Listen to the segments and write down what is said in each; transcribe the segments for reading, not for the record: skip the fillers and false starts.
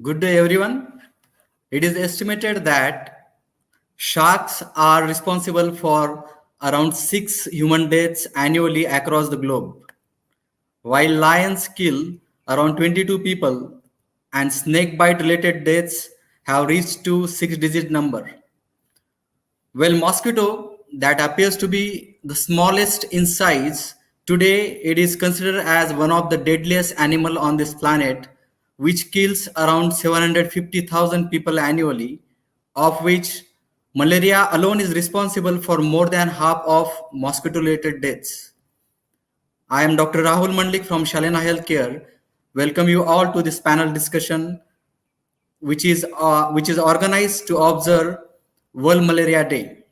Good day, everyone. It is estimated that sharks are responsible for around 6 human deaths annually across the globe, while lions kill around 22 people, and snakebite related deaths have reached to six-digit number. Well, mosquito that appears to be the smallest in size, today it is considered as one of the deadliest animal on this planet, which kills around 750,000 people annually, of which malaria alone is responsible for more than half of mosquito-related deaths. I am Dr. Rahul Mandlik from Shalina Healthcare. Welcome you all to this panel discussion, which is organized to observe World Malaria Day.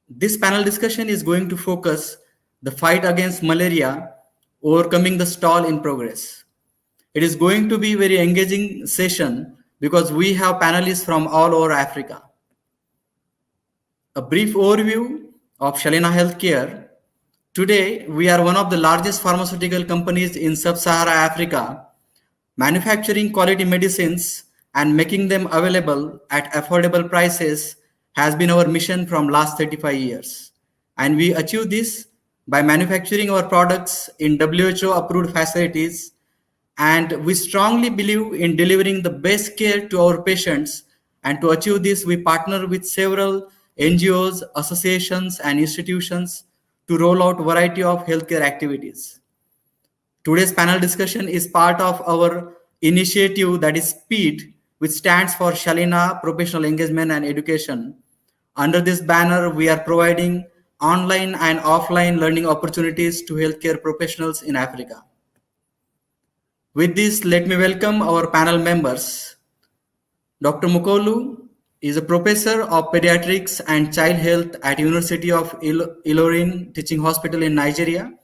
This panel discussion is going to focus the fight against malaria, overcoming the stall in progress. It is going to be a very engaging session because we have panelists from all over Africa. A brief overview of Shalina Healthcare. Today, we are one of the largest pharmaceutical companies in sub-Sahara Africa, manufacturing quality medicines and making them available at affordable prices has been our mission from last 35 years. And we achieve this by manufacturing our products in WHO approved facilities, and we strongly believe in delivering the best care to our patients. And to achieve this, we partner with several NGOs, associations and institutions to roll out a variety of healthcare activities. Today's panel discussion is part of our initiative that is SPEED, which stands for Shalina Professional Engagement and Education. Under this banner, we are providing online and offline learning opportunities to healthcare professionals in Africa. With this, let me welcome our panel members. Dr. Mokuolu is a professor of pediatrics and child health at University of Ilorin Teaching Hospital in Nigeria.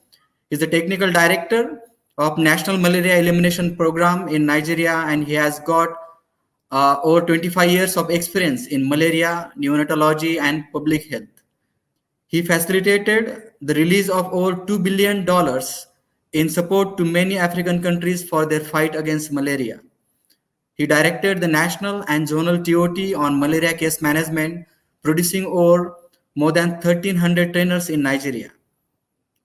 He is the technical director of National Malaria Elimination Program in Nigeria, and he has got over 25 years of experience in malaria, neonatology, and public health. He facilitated the release of over $2 billion in support to many African countries for their fight against malaria. He directed the national and zonal TOT on malaria case management, producing over more than 1,300 trainers in Nigeria.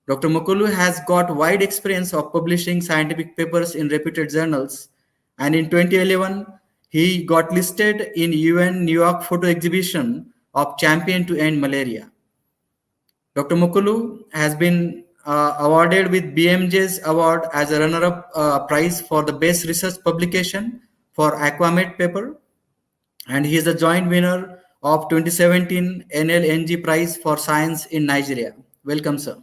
Dr. Mokuolu has got wide experience of publishing scientific papers in reputed journals, and in 2011, he got listed in UN New York photo exhibition of Champion to End Malaria. Dr. Mokuolu has been awarded with BMJ's award as a runner-up prize for the best research publication for Aquamed paper, and he is the joint winner of 2017 NLNG prize for science in Nigeria. Welcome, sir.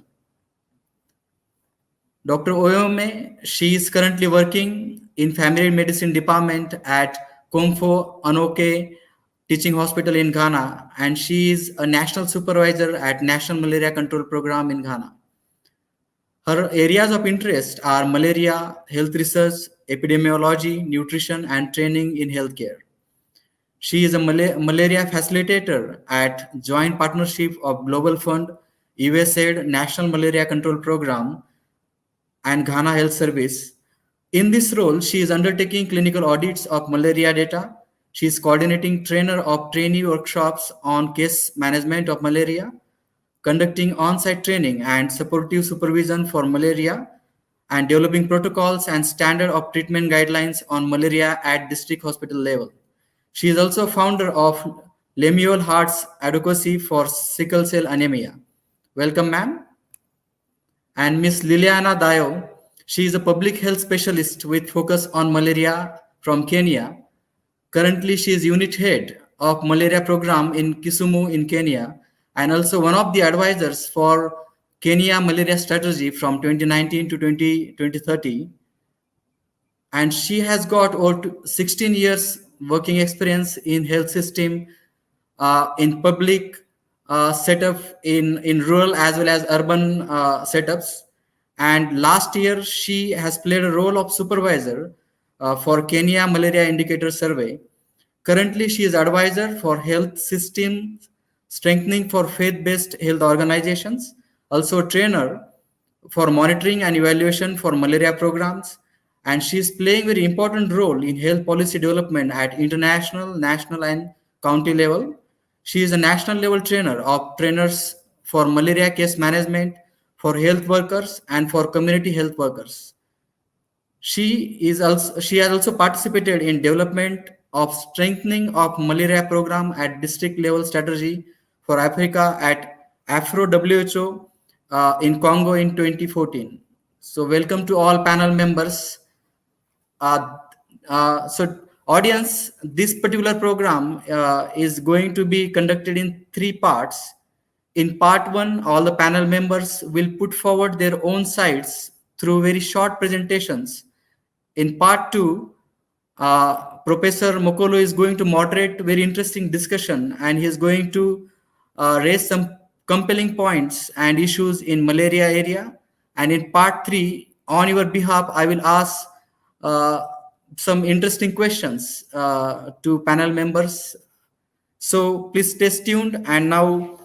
Dr. Woyome, she is currently working in family medicine department at Komfo Anoke Teaching Hospital in Ghana, and she is a national supervisor at National Malaria Control Program in Ghana. Her areas of interest are malaria, health research, epidemiology, nutrition, and training in healthcare. She is a malaria facilitator at Joint Partnership of Global Fund, USAID National Malaria Control Program, and Ghana Health Service. In this role, she is undertaking clinical audits of malaria data. She is coordinating trainer of trainee workshops on case management of malaria, conducting on-site training and supportive supervision for malaria, and developing protocols and standard of treatment guidelines on malaria at district hospital level. She is also founder of Lemuel Heart's Advocacy for Sickle Cell Anemia. Welcome, ma'am. And Ms. Liliana Dayo, she is a public health specialist with focus on malaria from Kenya. Currently, she is unit head of malaria program in Kisumu in Kenya, and also one of the advisors for Kenya malaria strategy from 2019 to 2030. And she has got over 16 years working experience in health system, in public setup, in rural as well as urban setups. And last year, she has played a role of supervisor for Kenya Malaria Indicator Survey. Currently, she is advisor for health system strengthening for faith-based health organizations, also trainer for monitoring and evaluation for malaria programs, and she is playing very important role in health policy development at international, national, and county level. She is a national level trainer of trainers for malaria case management, for health workers, and for community health workers. She has also participated in development of strengthening of malaria program at district level strategy for Africa at Afro WHO in Congo in 2014. So welcome to all panel members. Uh, Audience, this particular program is going to be conducted in three parts. In part one, all the panel members will put forward their own sides through very short presentations. In part two, Professor Mokuolu is going to moderate very interesting discussion, and he is going to raise some compelling points and issues in malaria area. And in part three, on your behalf, I will ask uh, some interesting questions to panel members. So please stay tuned. And now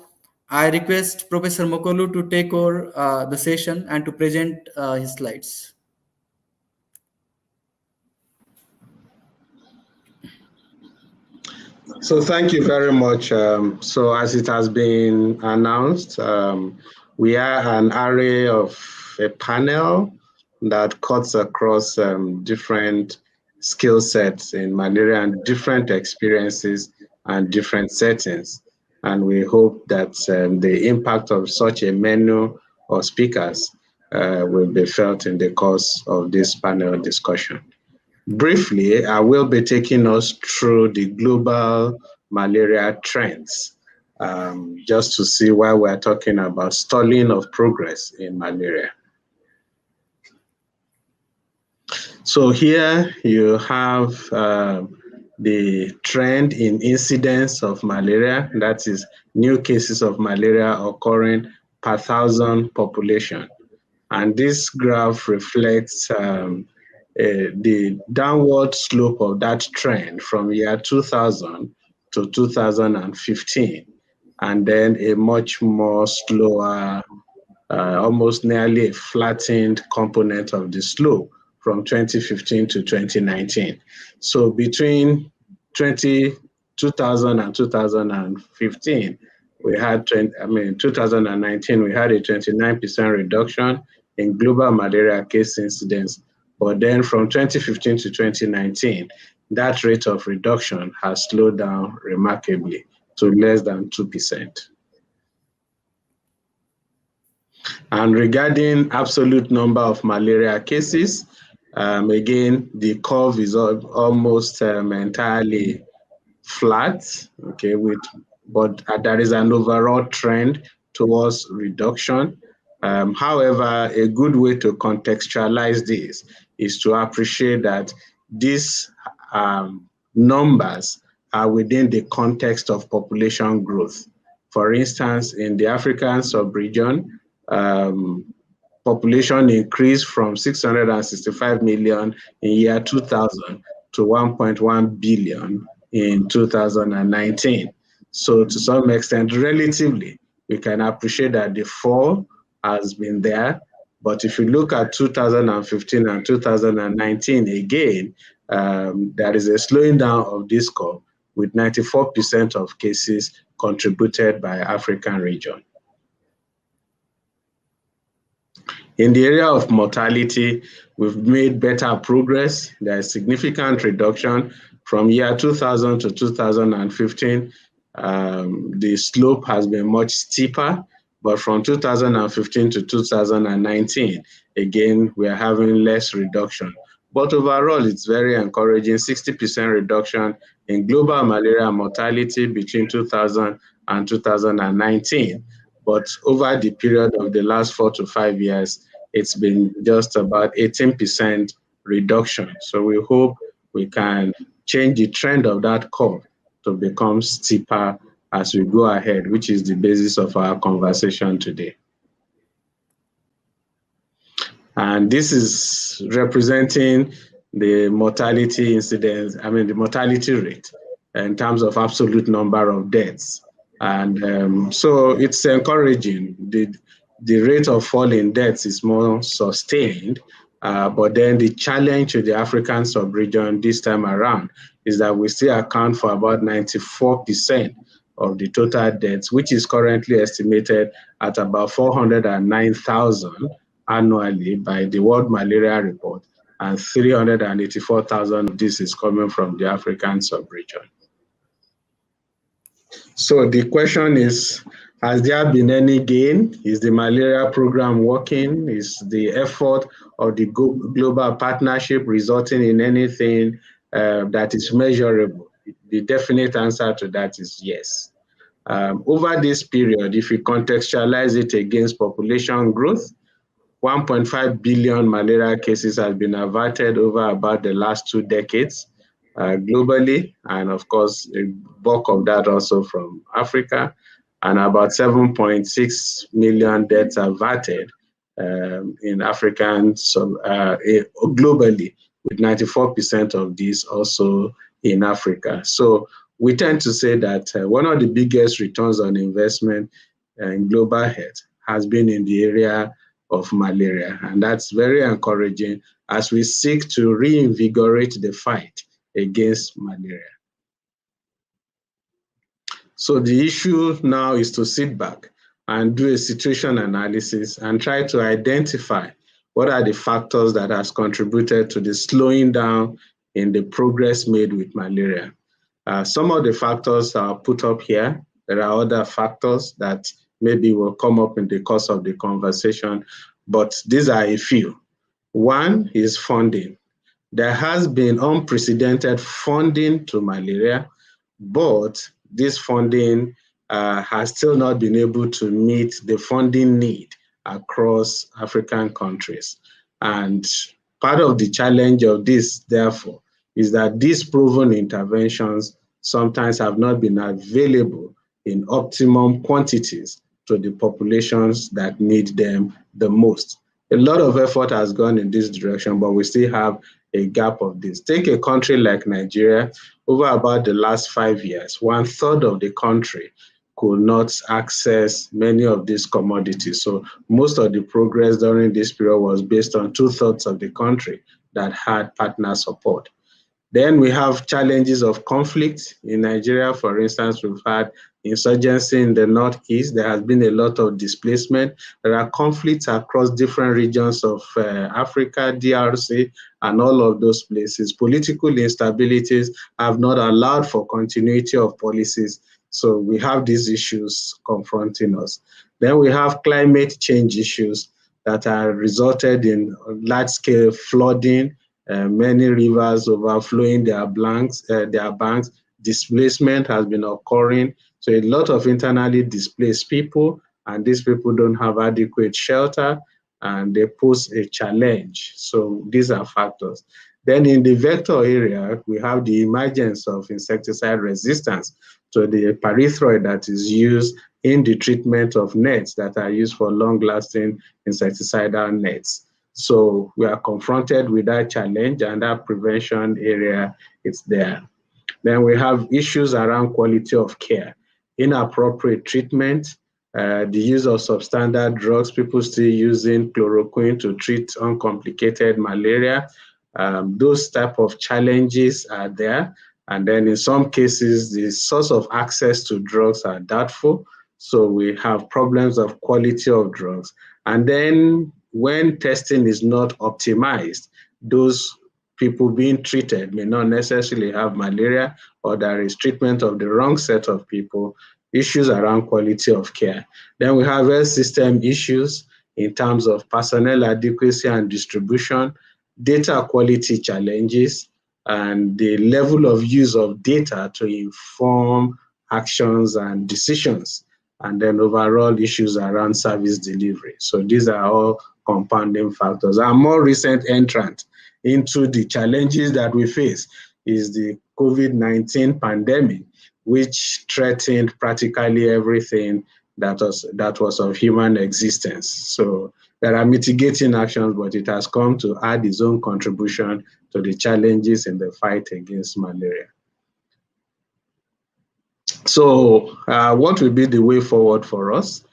I request Professor Mokuolu to take over the session and to present his slides. So thank you very much. So as it has been announced, we are an array of a panel that cuts across different skill sets in malaria and different experiences and different settings. And we hope that the impact of such a menu of speakers will be felt in the course of this panel discussion. Briefly, I will be taking us through the global malaria trends, just to see why we're talking about stalling of progress in malaria. So here you have the trend in incidence of malaria, that is new cases of malaria occurring per thousand population. And this graph reflects the downward slope of that trend from year 2000 to 2015, and then a much more slower, almost nearly a flattened component of the slope from 2015 to 2019. So between 2000 and 2015, we had 2019, we had a 29% reduction in global malaria case incidence. But then from 2015 to 2019, that rate of reduction has slowed down remarkably to less than 2%. And regarding absolute number of malaria cases, again, the curve is almost entirely flat, okay, but there is an overall trend towards reduction. However, a good way to contextualize this is to appreciate that these numbers are within the context of population growth. For instance, in the African sub-region, population increased from 665 million in year 2000 to 1.1 billion in 2019. So to some extent, relatively, we can appreciate that the fall has been there. But if you look at 2015 and 2019 again, there is a slowing down of this curve with 94% of cases contributed by African region. In the area of mortality, we've made better progress. There is significant reduction from year 2000 to 2015. The slope has been much steeper, but from 2015 to 2019, again, we are having less reduction. But overall, it's very encouraging, 60% reduction in global malaria mortality between 2000 and 2019. But over the period of the last 4 to 5 years, it's been just about 18% reduction. So we hope we can change the trend of that curve to become steeper as we go ahead, which is the basis of our conversation today. And this is representing the mortality incidence, the mortality rate in terms of absolute number of deaths. And so it's encouraging. The rate of fall in deaths is more sustained, But then the challenge to the African sub-region this time around is that we still account for about 94% of the total deaths, which is currently estimated at about 409,000 annually by the World Malaria Report, and 384,000 of this is coming from the African sub-region. So the question is, has there been any gain? Is the malaria program working? Is the effort of the global partnership resulting in anything that is measurable? The definite answer to that is yes. Over this period, if we contextualize it against population growth, 1.5 billion malaria cases have been averted over about the last 2 decades globally, and of course, a bulk of that also from Africa, and about 7.6 million deaths averted in African globally, with 94% of these also in Africa. So we tend to say that one of the biggest returns on investment in global health has been in the area of malaria, and that's very encouraging as we seek to reinvigorate the fight against malaria. So the issue now is to sit back and do a situation analysis and try to identify what are the factors that has contributed to the slowing down in the progress made with malaria. Some of the factors are put up here. There are other factors that maybe will come up in the course of the conversation, but these are a few. One is funding. There has been unprecedented funding to malaria, but this funding has still not been able to meet the funding need across African countries. And part of the challenge of this, therefore, is that these proven interventions sometimes have not been available in optimum quantities to the populations that need them the most. A lot of effort has gone in this direction, but we still have a gap of this. Take a country like Nigeria. Over about the last 5 years, 1/3 of the country could not access many of these commodities. So most of the progress during this period was based on 2/3 of the country that had partner support. Then we have challenges of conflict. In Nigeria, for instance, we've had insurgency in the northeast. There has been a lot of displacement. There are conflicts across different regions of Africa, DRC, and all of those places. Political instabilities have not allowed for continuity of policies. So we have these issues confronting us. Then we have climate change issues that are resulted in large-scale flooding, many rivers overflowing their banks, displacement has been occurring. So a lot of internally displaced people, and these people don't have adequate shelter, and they pose a challenge. So these are factors. Then in the vector area, we have the emergence of insecticide resistance to the pyrethroid that is used in the treatment of nets that are used for long-lasting insecticidal nets. So we are confronted with that challenge, and that prevention area is there. Then we have issues around quality of care, inappropriate treatment, the use of substandard drugs, people still using chloroquine to treat uncomplicated malaria. Those type of challenges are there. And then in some cases, the source of access to drugs are doubtful. So we have problems of quality of drugs. And then when testing is not optimized, those people being treated may not necessarily have malaria, or there is treatment of the wrong set of people, issues around quality of care. Then we have health system issues in terms of personnel adequacy and distribution, data quality challenges, and the level of use of data to inform actions and decisions, and then overall issues around service delivery. So these are all compounding factors. Our more recent entrant into the challenges that we face is the COVID-19 pandemic, which threatened practically everything that was of human existence. So there are mitigating actions, but it has come to add its own contribution to the challenges in the fight against malaria. So what will be the way forward for us?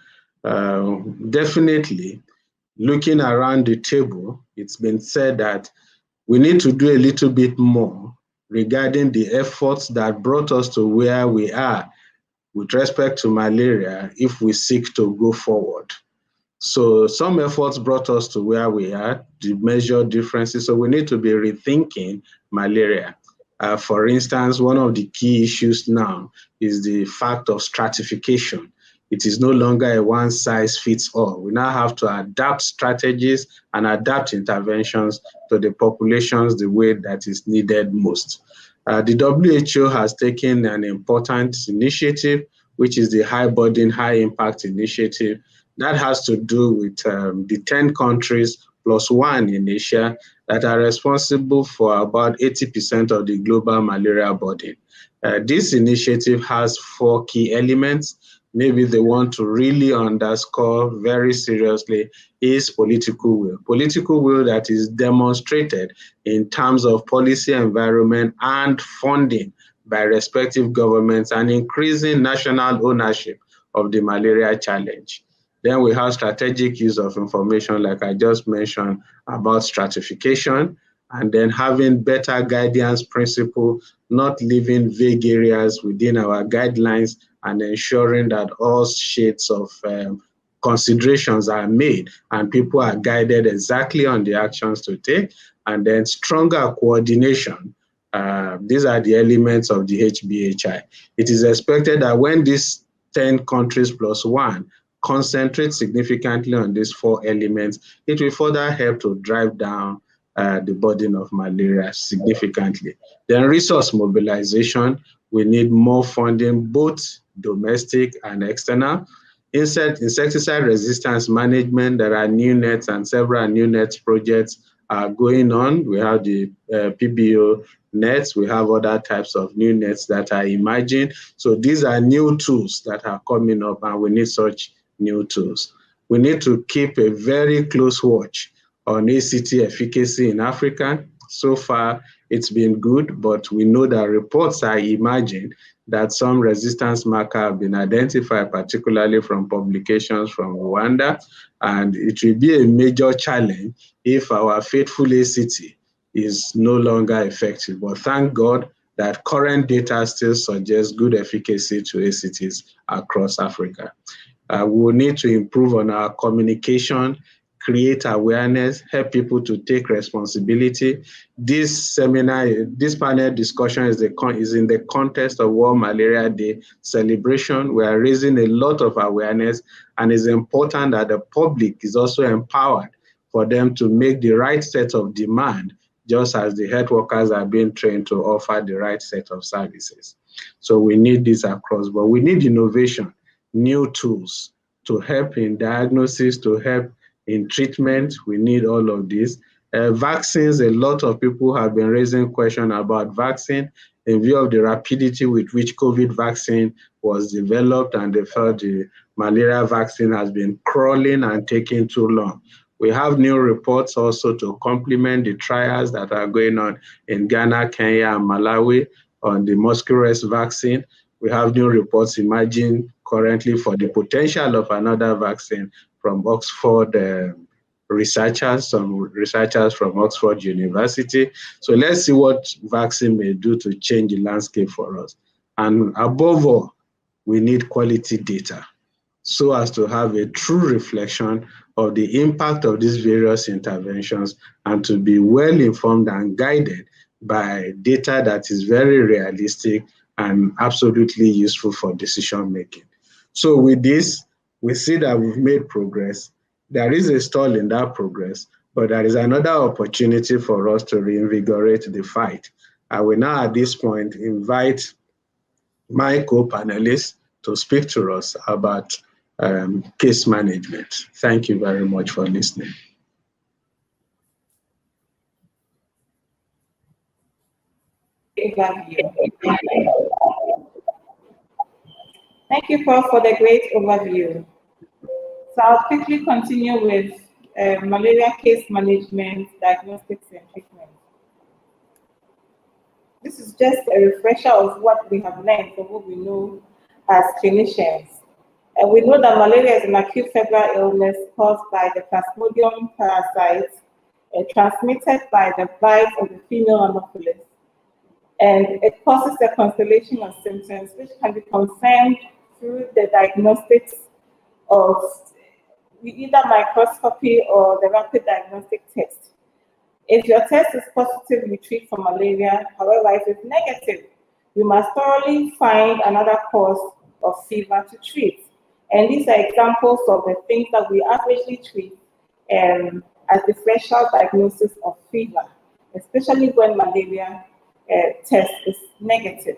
Definitely, looking around the table, it's been said that we need to do a little bit more regarding the efforts that brought us to where we are with respect to malaria if we seek to go forward. So some efforts brought us to where we are, to measure differences. So we need to be rethinking malaria. For instance, one of the key issues now is the fact of stratification. It is no longer a one size fits all. We now have to adapt strategies and adapt interventions to the populations the way that is needed most. The WHO has taken an important initiative, which is the High Burden, High Impact Initiative. That has to do with the 10 countries plus one in Asia that are responsible for about 80% of the global malaria burden. This initiative has 4 key elements. Maybe they want to really underscore very seriously is political will. Political will that is demonstrated in terms of policy environment and funding by respective governments and increasing national ownership of the malaria challenge. Then we have strategic use of information, like I just mentioned, about stratification, and then having better guidance principle, not leaving vague areas within our guidelines, and ensuring that all shades of considerations are made and people are guided exactly on the actions to take, and then stronger coordination. These are the elements of the HBHI. It is expected that when these 10 countries plus one concentrate significantly on these 4 elements, it will further help to drive down the burden of malaria significantly. Then resource mobilization, we need more funding, both domestic and external. Insecticide resistance management, there are new nets and several new nets projects are going on. We have the PBO nets, we have other types of new nets that are emerging. So these are new tools that are coming up, and we need such new tools. We need to keep a very close watch on ACT efficacy in Africa. So far, it's been good, but we know that reports are emerging that some resistance markers have been identified, particularly from publications from Rwanda, and it will be a major challenge if our faithful ACT is no longer effective. But thank God that current data still suggests good efficacy to ACTs across Africa. We will need to improve on our communication, create awareness, help people to take responsibility. This panel discussion is in the context of World Malaria Day celebration. We are raising a lot of awareness, and it's important that the public is also empowered for them to make the right set of demand, just as the health workers are being trained to offer the right set of services. So we need this across, but we need innovation, new tools to help in diagnosis, to help in treatment. We need all of this. Vaccines, a lot of people have been raising questions about vaccine in view of the rapidity with which COVID vaccine was developed, and they felt the malaria vaccine has been crawling and taking too long. We have new reports also to complement the trials that are going on in Ghana, Kenya, and Malawi on the muscularist vaccine. We have new reports emerging currently for the potential of another vaccine from Oxford researchers, some researchers from Oxford University. So let's see what vaccine may do to change the landscape for us. And above all, we need quality data so as to have a true reflection of the impact of these various interventions, and to be well informed and guided by data that is very realistic and absolutely useful for decision making. So with this, we see that we've made progress. There is a stall in that progress, but there is another opportunity for us to reinvigorate the fight. I will now at this point invite my co-panelists to speak to us about case management. Thank you very much for listening. Thank you, Prof, for the great overview. So I'll quickly continue with malaria case management, diagnostics, and treatment. This is just a refresher of what we have learned and what we know as clinicians. We know that malaria is an acute febrile illness caused by the Plasmodium parasite, transmitted by the bite of the female Anopheles. And it causes a constellation of symptoms which can be confirmed through the diagnostics of either microscopy or the rapid diagnostic test. If your test is positive, you treat for malaria. However, if it's negative, you must thoroughly find another cause of fever to treat. And these are examples of the things that we averagely treat as differential diagnosis of fever, especially when malaria test is negative.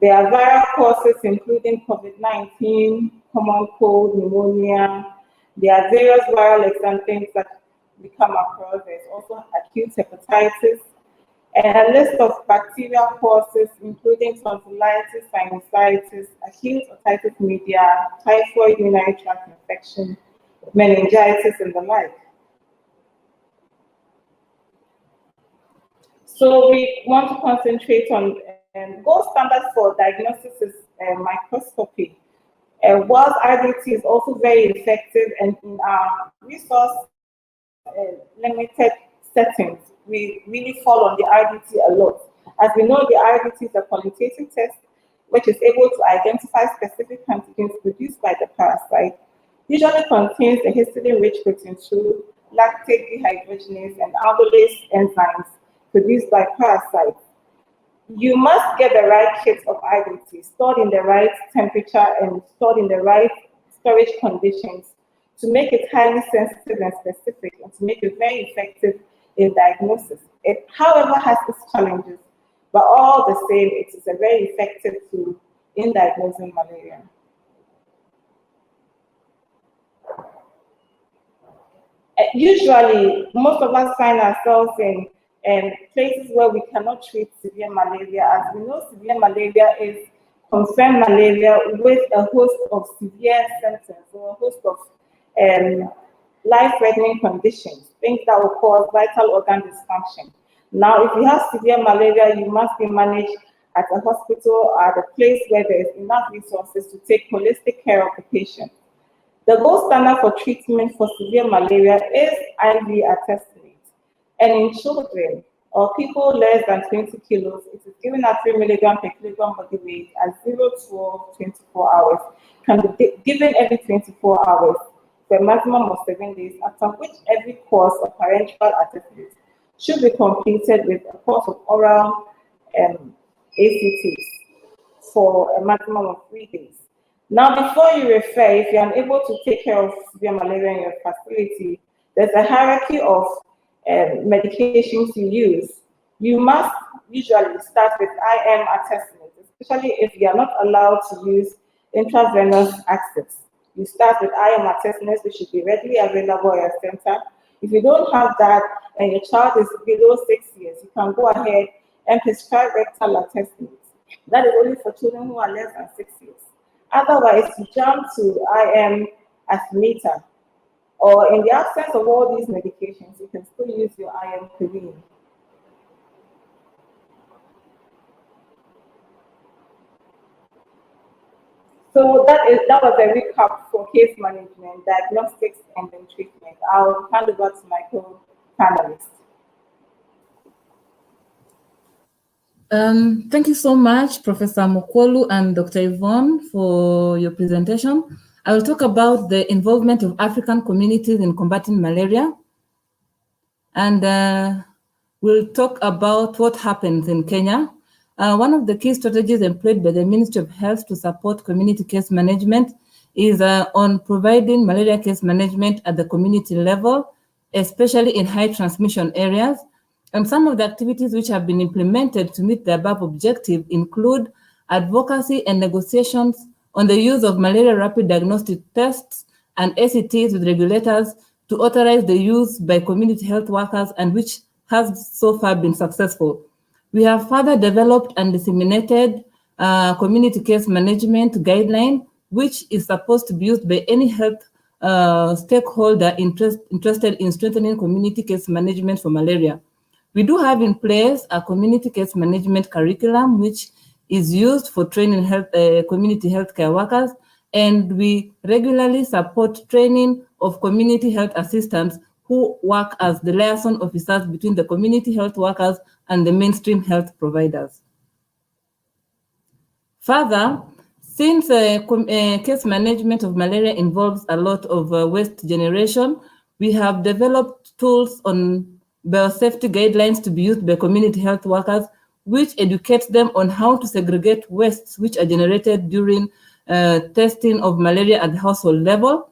There are viral causes including COVID-19, common cold, pneumonia. There are various viral examples that we come across. There's also acute hepatitis, and a list of bacterial causes including tonsillitis, sinusitis, acute otitis media, typhoid, urinary tract infection, meningitis, and the like. So we want to concentrate on gold standard for diagnosis is microscopy. Whilst RDT is also very effective, and in our resource limited settings, we really fall on the RDT a lot. As we know, the RDT is a qualitative test which is able to identify specific antigens produced by the parasite. Usually contains the histidine-rich protein 2, lactate dehydrogenase, and aldolase enzymes produced by parasites. You must get the right kit of RDT, stored in the right temperature and stored in the right storage conditions to make it highly sensitive and specific and to make it very effective in diagnosis. It, however, has its challenges, but all the same, it is a very effective tool in diagnosing malaria. Usually, most of us find ourselves in places where we cannot treat severe malaria. As we know, severe malaria is confirmed malaria with a host of severe symptoms or a host of life-threatening conditions, things that will cause vital organ dysfunction. Now, if you have severe malaria, you must be managed at a hospital or at a place where there is enough resources to take holistic care of the patient. The gold standard for treatment for severe malaria is IV artesunate. And in children or people less than 20 kilos, it is given at 3 milligrams per kilogram body weight at 0, 12, 24 hours. Can be given every 24 hours for a maximum of 7 days, after which every course of parenteral artesunate should be completed with a course of oral ACTs for a maximum of 3 days. Now, before you refer, if you're unable to take care of severe malaria in your facility, there's a hierarchy of medications you use. You must usually start with IM artesunate, especially if you are not allowed to use intravenous access. You start with IM artesunate, which should be readily available at your center. If you don't have that and your child is below 6 years, you can go ahead and prescribe rectal artesunate. That is only for children who are less than 6 years. Otherwise, you jump to IM artemether, or in the absence of all these medications, you can still use your IM purine. So that was a recap for case management, diagnostics, and then treatment. I'll hand over to my co-panelists. Thank you so much, Professor Mokuolu and Dr. Yvonne, for your presentation. I will talk about the involvement of African communities in combating malaria, and we'll talk about what happens in Kenya. One of the key strategies employed by the Ministry of Health to support community case management is on providing malaria case management at the community level, especially in high transmission areas. And some of the activities which have been implemented to meet the above objective include advocacy and negotiations on the use of malaria rapid diagnostic tests and ACTs with regulators to authorize the use by community health workers, and which has so far been successful. We have further developed and disseminated community case management guideline, which is supposed to be used by any health stakeholder interested in strengthening community case management for malaria. We do have in place a community case management curriculum, which is used for training community healthcare workers, and we regularly support training of community health assistants who work as the liaison officers between the community health workers and the mainstream health providers. Further, since case management of malaria involves a lot of waste generation, we have developed tools on biosafety guidelines to be used by community health workers, which educates them on how to segregate wastes which are generated during testing of malaria at the household level.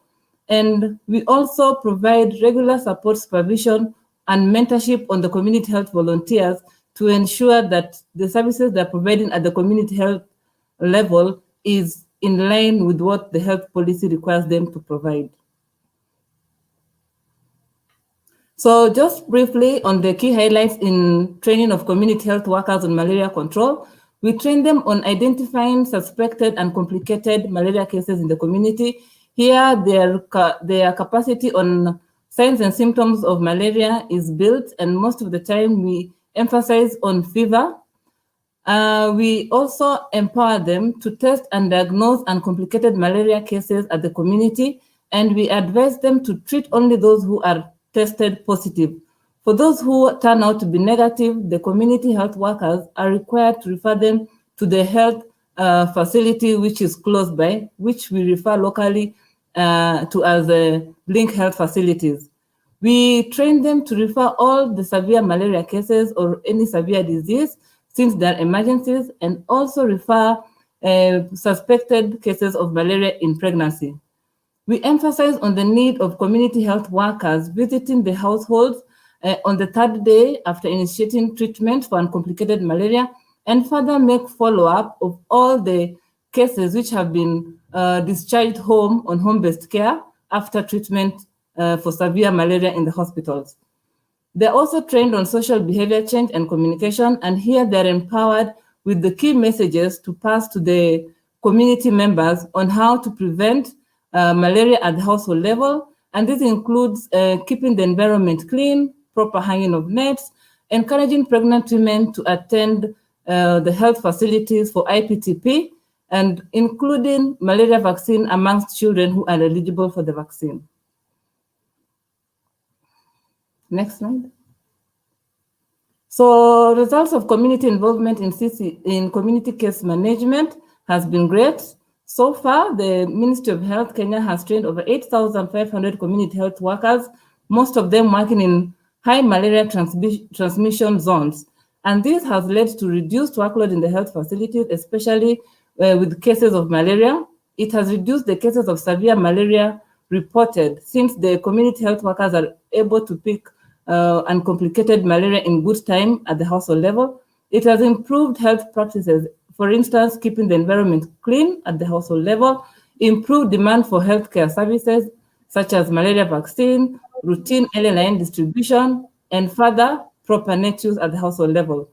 And we also provide regular support, supervision, and mentorship on the community health volunteers to ensure that the services they're providing at the community health level is in line with what the health policy requires them to provide. So just briefly on the key highlights in training of community health workers on malaria control, we train them on identifying suspected and complicated malaria cases in the community. Here, their capacity on signs and symptoms of malaria is built, and most of the time we emphasize on fever. We also empower them to test and diagnose uncomplicated malaria cases at the community, and we advise them to treat only those who are tested positive. For those who turn out to be negative, the community health workers are required to refer them to the health facility which is close by, which we refer locally to as link health facilities. We train them to refer all the severe malaria cases or any severe disease since they're emergencies, and also refer suspected cases of malaria in pregnancy. We emphasize on the need of community health workers visiting the households on the third day after initiating treatment for uncomplicated malaria, and further make follow-up of all the cases which have been discharged home on home-based care after treatment for severe malaria in the hospitals. They're also trained on social behavior change and communication, and here they're empowered with the key messages to pass to the community members on how to prevent malaria at the household level. And this includes keeping the environment clean, proper hanging of nets, encouraging pregnant women to attend the health facilities for IPTP, and including malaria vaccine amongst children who are eligible for the vaccine. Next slide. So results of community involvement in community case management has been great. So far, the Ministry of Health Kenya has trained over 8,500 community health workers, most of them working in high malaria transmission zones. And this has led to reduced workload in the health facilities, especially with cases of malaria. It has reduced the cases of severe malaria reported, since the community health workers are able to pick uncomplicated malaria in good time at the household level. It has improved health practices, for instance, keeping the environment clean at the household level, improved demand for healthcare services such as malaria vaccine, routine early line distribution, and further proper net use at the household level.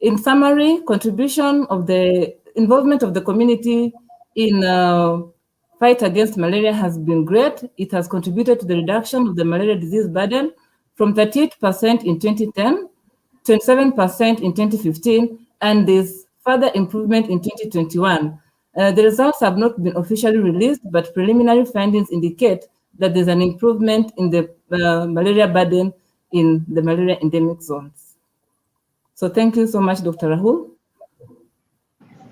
In summary, contribution of the involvement of the community in fight against malaria has been great. It has contributed to the reduction of the malaria disease burden from 38% in 2010, 27% in 2015, and this further improvement in 2021. The results have not been officially released, but preliminary findings indicate that there's an improvement in the malaria burden in the malaria endemic zones. So thank you so much, Dr. Rahul.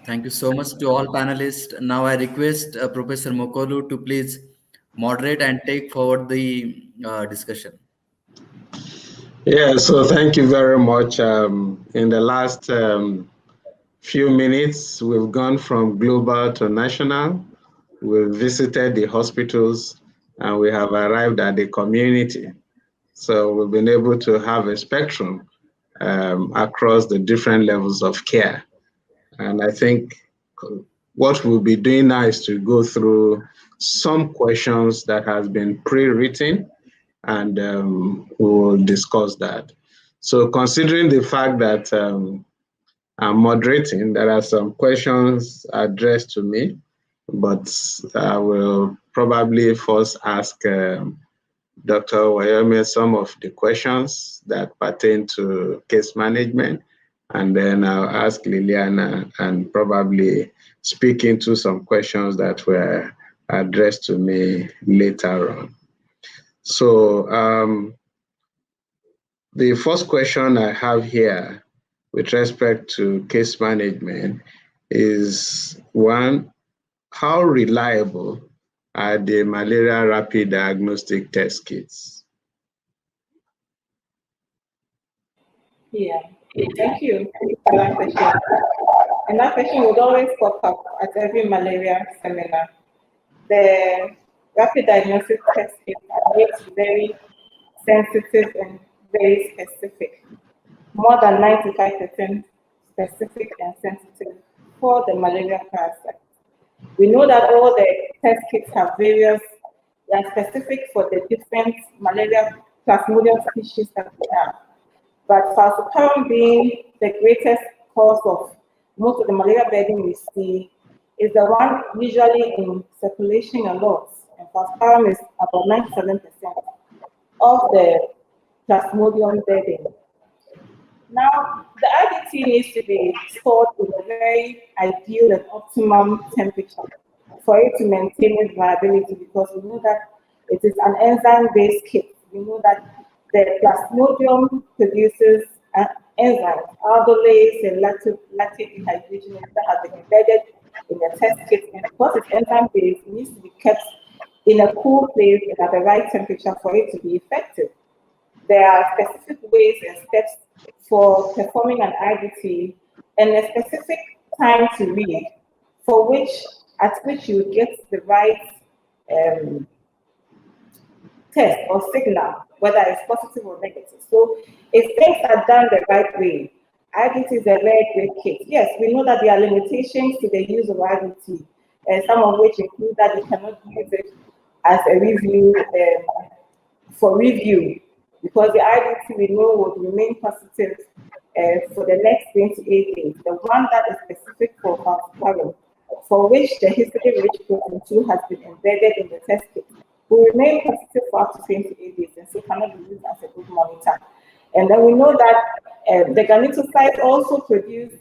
Thank you so much to all panelists. Now I request Professor Mokuolu to please moderate and take forward the discussion. Yeah, so thank you very much. In the last few minutes, we've gone from global to national. We've visited the hospitals and we have arrived at the community. So we've been able to have a spectrum across the different levels of care. And I think what we'll be doing now is to go through some questions that has been pre-written, and we'll discuss that. So considering the fact that I'm moderating, there are some questions addressed to me, but I will probably first ask Dr. Woyome some of the questions that pertain to case management, and then I'll ask Liliana and probably speak into some questions that were addressed to me later on. So the first question I have here with respect to case management is, one, how reliable are the malaria rapid diagnostic test kits? Yeah, thank you for that question. And that question would always pop up at every malaria seminar. The rapid diagnostic test kits are made very sensitive and very specific. More than 95% specific and sensitive for the malaria parasite. We know that all the test kits have various, they are specific for the different malaria plasmodium species that we have. But falciparum being the greatest cause of most of the malaria bedding we see, is the one usually in circulation a lot. And falciparum is about 97% of the plasmodium bedding. Now, the IDT needs to be stored in a very ideal and optimum temperature for it to maintain its viability, because we know that it is an enzyme-based kit. We know that the plasmodium produces enzymes, aldolase and lactate dehydrogenase that has been embedded in the test kit. And because it's enzyme-based, it needs to be kept in a cool place and at the right temperature for it to be effective. There are specific ways and steps for performing an IDT and a specific time to read, at which you get the right test or signal, whether it's positive or negative. So if things are done the right way, IDT is a very great kit. Yes, we know that there are limitations to the use of IDT, some of which include that you cannot use it as a review for review, because the IDT we know would remain positive for the next 28 days. The one that is specific for falciparum, for which the histidine-rich protein 2 has been embedded in the test kit, will remain positive for up to 28 days and so cannot be used as a good monitor. And then we know that the gametocytes also produce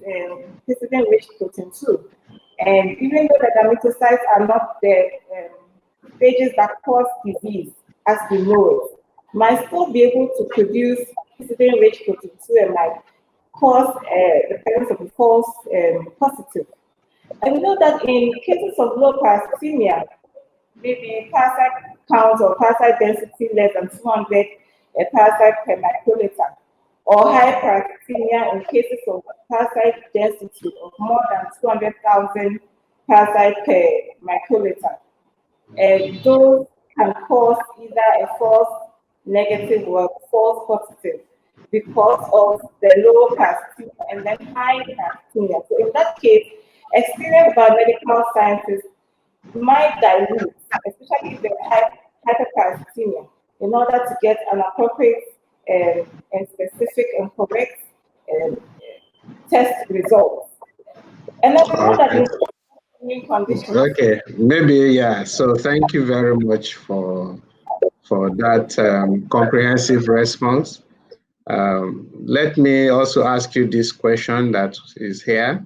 histidine-rich protein 2. And even though the gametocytes are not the stages that cause disease as we know it, might still be able to produce histidine-rich protein 2 and might cause the presence of a false positive. And we know that in cases of low parasitemia, maybe parasite count or parasite density less than 200 parasite per microliter, or high parasitemia in cases of parasite density of more than 200,000 parasite per microliter. Those can cause either a false negative or false positive because of the low parasitemia and then high parasitemia. So in that case, experienced biomedical scientists might dilute, especially if they have hyperparasitemia, in order to get an appropriate and specific and correct test results. And then we know that in immune conditions. Okay, maybe, yeah. So thank you very much for that comprehensive response. Let me also ask you this question that is here.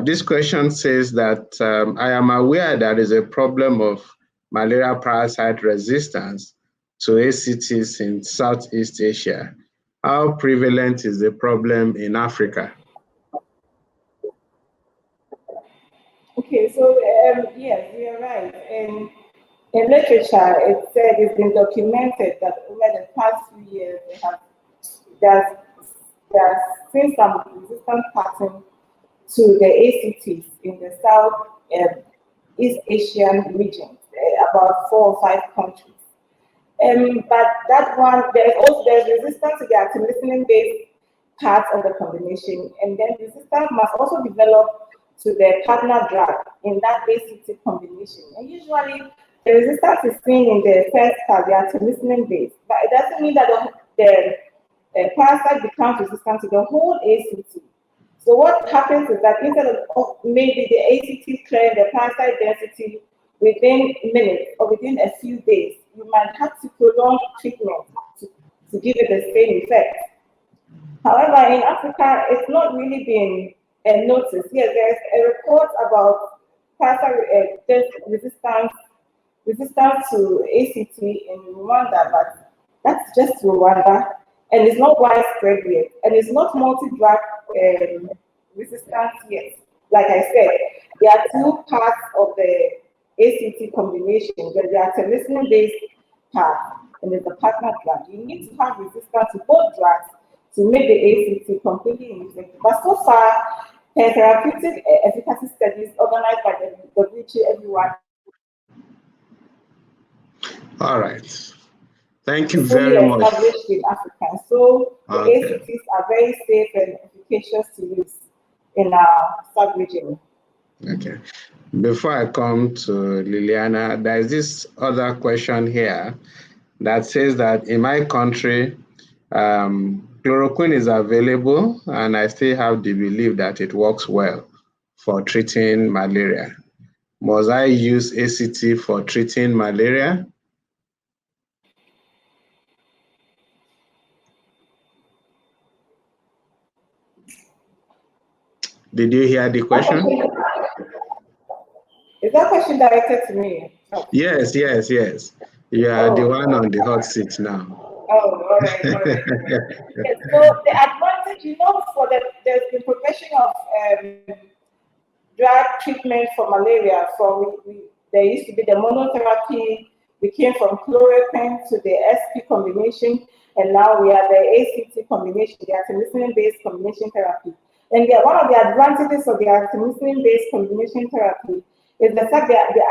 This question says that I am aware there is a problem of malaria parasite resistance to ACTs in Southeast Asia. How prevalent is the problem in Africa? Okay, so yes, you're right. And in literature, it said it's been documented that over the past few years, there's seen some resistance pattern to the ACTs in the South East Asian region, about 4 or 5 countries. But that one, there's resistance to the artemisinin-based part of the combination, and then resistance must also develop to the partner drug in that ACT combination. And usually, the resistance is seen in the first part, the artemisinin-based, but it doesn't mean that the parasite becomes resistant to the whole ACT. So what happens is that instead of maybe the ACT clearing the parasite density within minutes or within a few days, you might have to prolong treatment to give it the same effect. However, in Africa, it's not really been noticed. Yes, there's a report about resistance to ACT in Rwanda, but that's just Rwanda, and it's not widespread yet, and it's not multi-drug resistance yet. Like I said, there are two parts of the ACT combination. There's the artemisinin-based part, and there's the partner drug. You need to have resistance to both drugs to make the ACT completely ineffective. But so far, therapeutic efficacy studies organized by the WHO everyone. All right. Thank you Fully very much. established in Africa. So the ACTs are very safe and efficacious to use in our sub-region. Okay. Before I come to Liliana, there is this other question here that says that in my country, chloroquine is available, and I still have the belief that it works well for treating malaria. Must I use ACT for treating malaria? Did you hear the question? Is that question directed to me? Oh. Yes. You are the one on the hot seat now. Oh, all right. Yes, so the advantage, there's the progression of drug treatment for malaria. So there used to be the monotherapy. We came from chloroquine to the SP combination, and now we are the ACT combination, the artemisinin-based combination therapy. And one of the advantages of the artemisinin-based combination therapy is the fact that the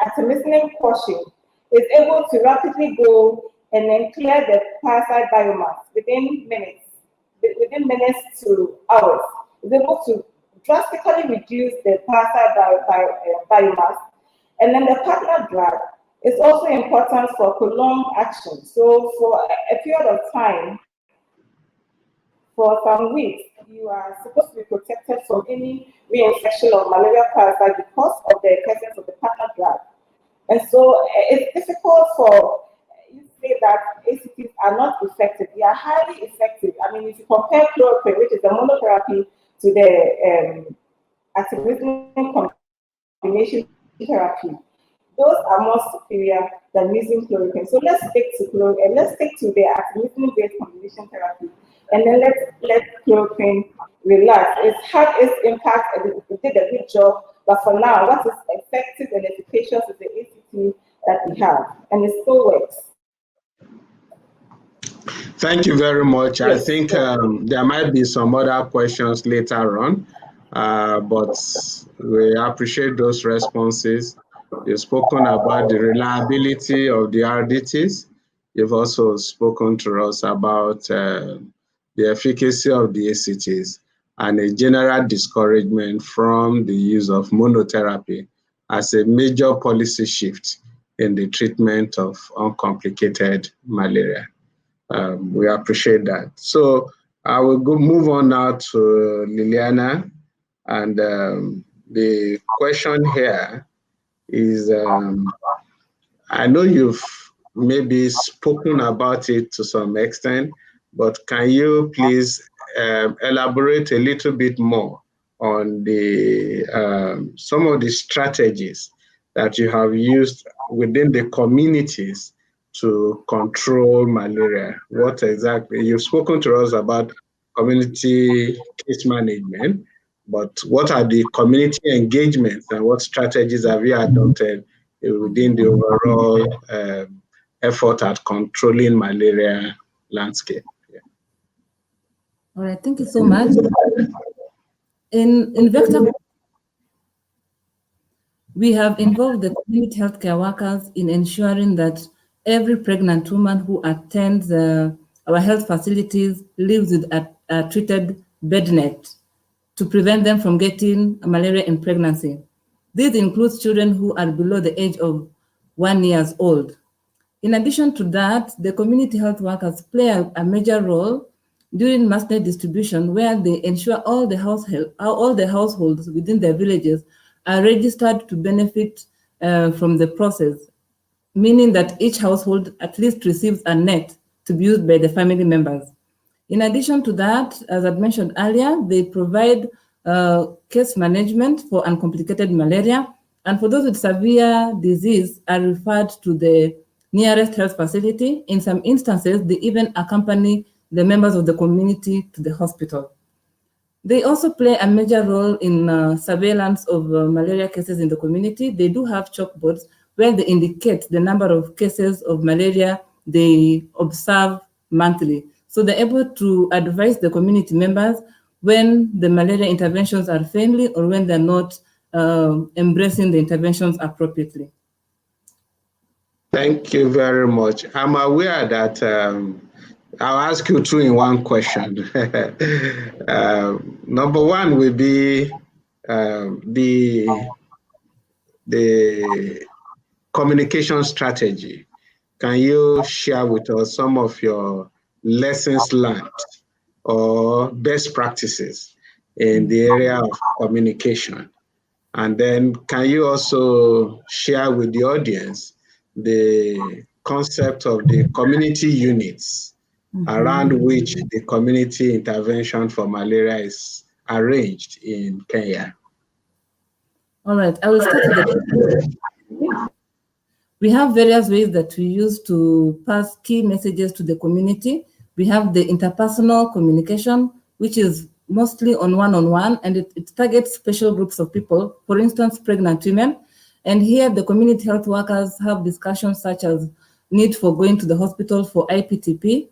artemisinin portion is able to rapidly go and then clear the parasite biomass within minutes to hours. It's able to drastically reduce the parasite biomass. And then the partner drug is also important for prolonged action. So for a period of time, for some weeks, you are supposed to be protected from any reinfection of malaria parasite because of the presence of the partner drug. And so it's difficult for you to say that ACTs are not effective. They are highly effective. I mean, if you compare chloroquine, which is the monotherapy, to the artemisinin combination therapy, those are more superior than using chloroquine. So let's stick to chloroquine. Let's stick to the artemisinin-based combination therapy, and then let chloroquine relax. It's had its impact, and it did a good job. But for now, what is effective and efficacious is the ACT that we have, and it still works. Thank you very much. Yes, I think there might be some other questions later on, but we appreciate those responses. You've spoken about the reliability of the RDTs. You've also spoken to us about the efficacy of the ACTs and a general discouragement from the use of monotherapy as a major policy shift in the treatment of uncomplicated malaria. We appreciate that. So I will move on now to Liliana, and the question here is, I know you've maybe spoken about it to some extent, but can you please elaborate a little bit more on the some of the strategies that you have used within the communities to control malaria? What exactly, you've spoken to us about community case management, but what are the community engagements and what strategies have you adopted within the overall effort at controlling malaria landscape? Yeah. All right, thank you so much. In vector, we have involved the community healthcare workers in ensuring that every pregnant woman who attends our health facilities lives with a treated bed net to prevent them from getting malaria in pregnancy. This includes children who are below the age of 1 year old. In addition to that, the community health workers play a major role during mass net distribution, where they ensure all the households within their villages are registered to benefit from the process, meaning that each household at least receives a net to be used by the family members. In addition to that, as I mentioned earlier, they provide case management for uncomplicated malaria, and for those with severe disease are referred to the nearest health facility. In some instances, they even accompany the members of the community to the hospital. They also play a major role in surveillance of malaria cases in the community. They do have chalkboards where they indicate the number of cases of malaria they observe monthly. So they're able to advise the community members when the malaria interventions are failing or when they're not embracing the interventions appropriately. Thank you very much. I'm aware that I'll ask you two in one question. Number one will be the communication strategy. Can you share with us some of your lessons learned or best practices in the area of communication? And then can you also share with the audience the concept of the community units around which the community intervention for malaria is arranged in Kenya? All right, I will start with the We have various ways that we use to pass key messages to the community. We have the interpersonal communication, which is mostly on one-on-one, and it targets special groups of people, for instance, pregnant women. And here the community health workers have discussions such as need for going to the hospital for IPTP,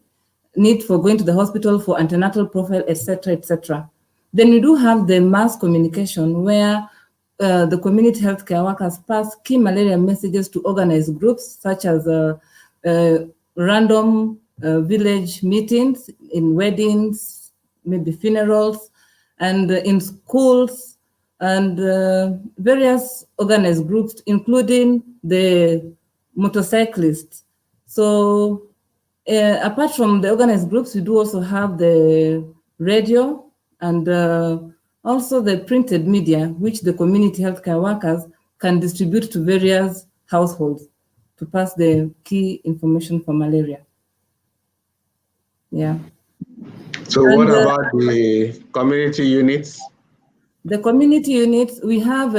need for going to the hospital for antenatal profile, etc., etc. Then we do have the mass communication where the community healthcare workers pass key malaria messages to organized groups such as random village meetings, in weddings, maybe funerals, and in schools, and various organized groups, including the motorcyclists. So apart from the organized groups, we do also have the radio and also the printed media, which the community healthcare workers can distribute to various households to pass the key information for malaria. Yeah. So what about the community units? The community units, we have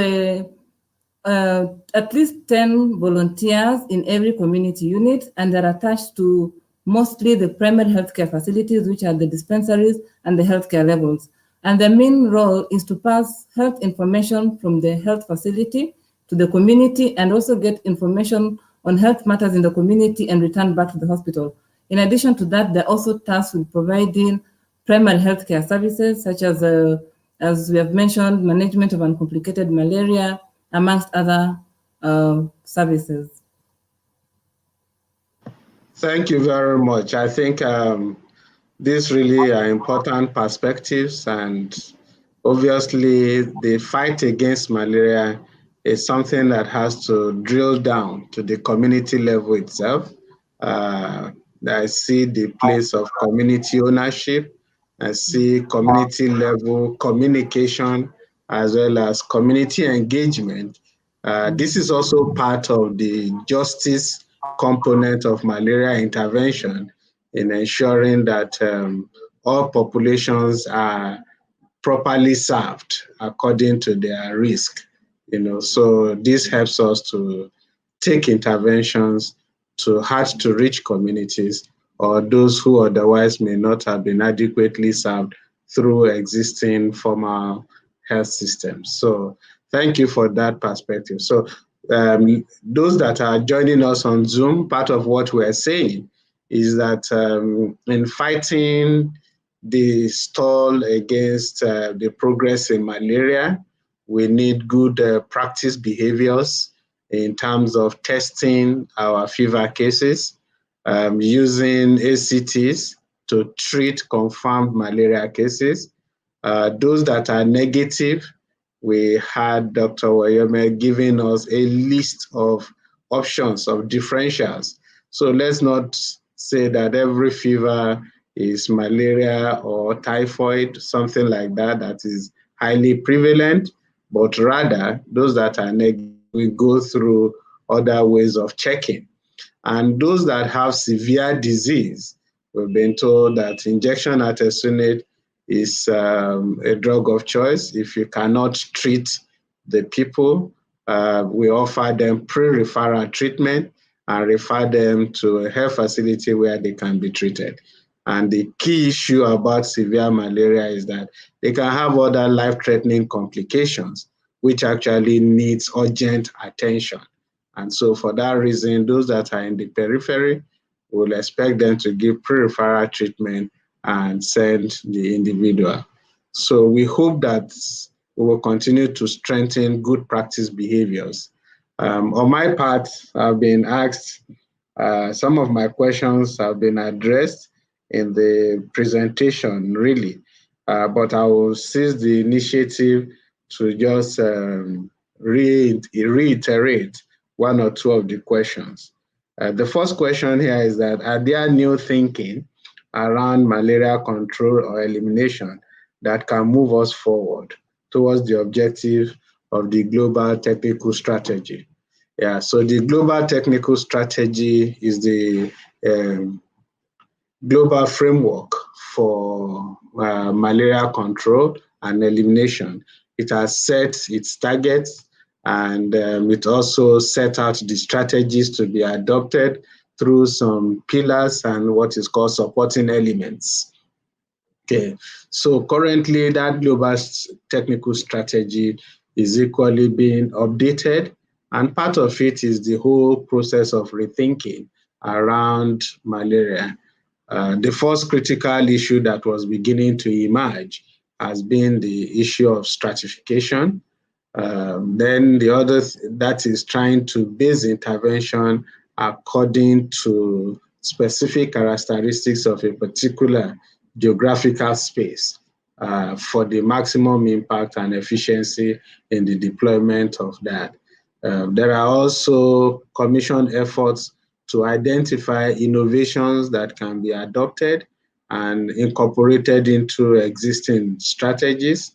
at least 10 volunteers in every community unit, and they're attached to mostly the primary healthcare facilities, which are the dispensaries and the healthcare levels. And the main role is to pass health information from the health facility to the community and also get information on health matters in the community and return back to the hospital. In addition to that, they're also tasked with providing primary healthcare services such as we have mentioned, management of uncomplicated malaria, amongst other services. Thank you very much. I think these really are important perspectives, and obviously the fight against malaria is something that has to drill down to the community level itself. I see the place of community ownership. I see community level communication as well as community engagement. This is also part of the justice component of malaria intervention in ensuring that all populations are properly served according to their risk. So this helps us to take interventions to hard to reach communities or those who otherwise may not have been adequately served through existing formal health systems. So thank you for that perspective. So those that are joining us on Zoom, part of what we're saying is that in fighting the stall against the progress in malaria, we need good practice behaviors in terms of testing our fever cases, using ACTs to treat confirmed malaria cases. Those that are negative, we had Dr. Woyome giving us a list of options of differentials. So let's not say that every fever is malaria or typhoid, something like that, that is highly prevalent, but rather those that are negative, we go through other ways of checking. And those that have severe disease, We've been told that injection artesunate is a drug of choice. If you cannot treat the people, we offer them pre-referral treatment and refer them to a health facility where they can be treated. And the key issue about severe malaria is that they can have other life-threatening complications, which actually needs urgent attention. And so for that reason, those that are in the periphery, we'll expect them to give pre-referral treatment and send the individual. So we hope that we will continue to strengthen good practice behaviors. On my part, I've been asked, some of my questions have been addressed in the presentation, really, but I will seize the initiative to just reiterate one or two of the questions. The first question here is that, are there new thinking around malaria control or elimination that can move us forward towards the objective of the global technical strategy? Yeah, so the global technical strategy is the global framework for malaria control and elimination. It has set its targets, and it also set out the strategies to be adopted through some pillars and what is called supporting elements. Okay, so currently that global technical strategy is equally being updated, and part of it is the whole process of rethinking around malaria. The first critical issue that was beginning to emerge has been the issue of stratification. Then the other that is trying to base intervention according to specific characteristics of a particular geographical space for the maximum impact and efficiency in the deployment of that. There are also commission efforts to identify innovations that can be adopted and incorporated into existing strategies.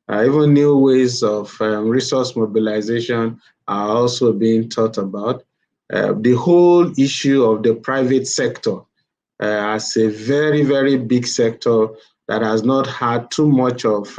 Even new ways of resource mobilization are also being thought about. The whole issue of the private sector as a very, very big sector that has not had too much of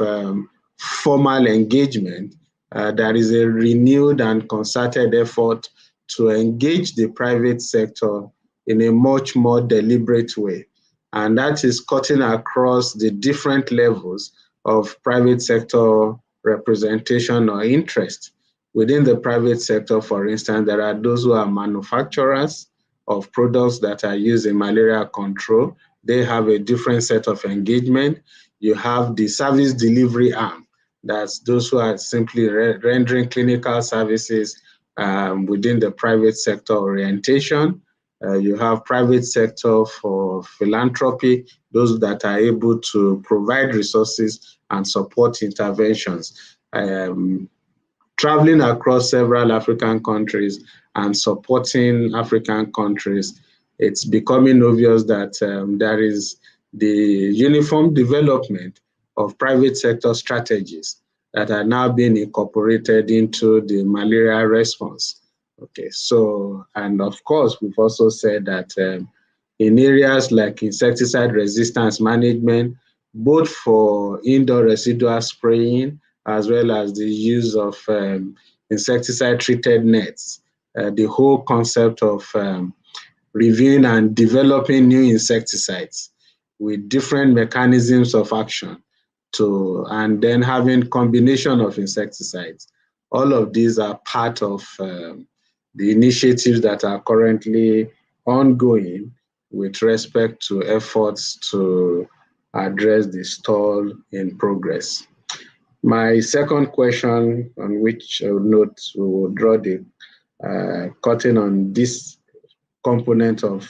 formal engagement. There is a renewed and concerted effort to engage the private sector in a much more deliberate way. And that is cutting across the different levels of private sector representation or interest. Within the private sector, for instance, there are those who are manufacturers of products that are used in malaria control. They have a different set of engagement. You have the service delivery arm. That's those who are simply rendering clinical services within the private sector orientation. You have private sector for philanthropy, those that are able to provide resources and support interventions. Traveling across several African countries and supporting African countries, it's becoming obvious that there is the uniform development of private sector strategies that are now being incorporated into the malaria response. Okay, so, and of course, we've also said that in areas like insecticide resistance management, both for indoor residual spraying as well as the use of insecticide-treated nets, the whole concept of reviewing and developing new insecticides with different mechanisms of action and then having combination of insecticides. All of these are part of the initiatives that are currently ongoing with respect to efforts to address the stall in progress. My second question, on which I would note we will draw the curtain on this component of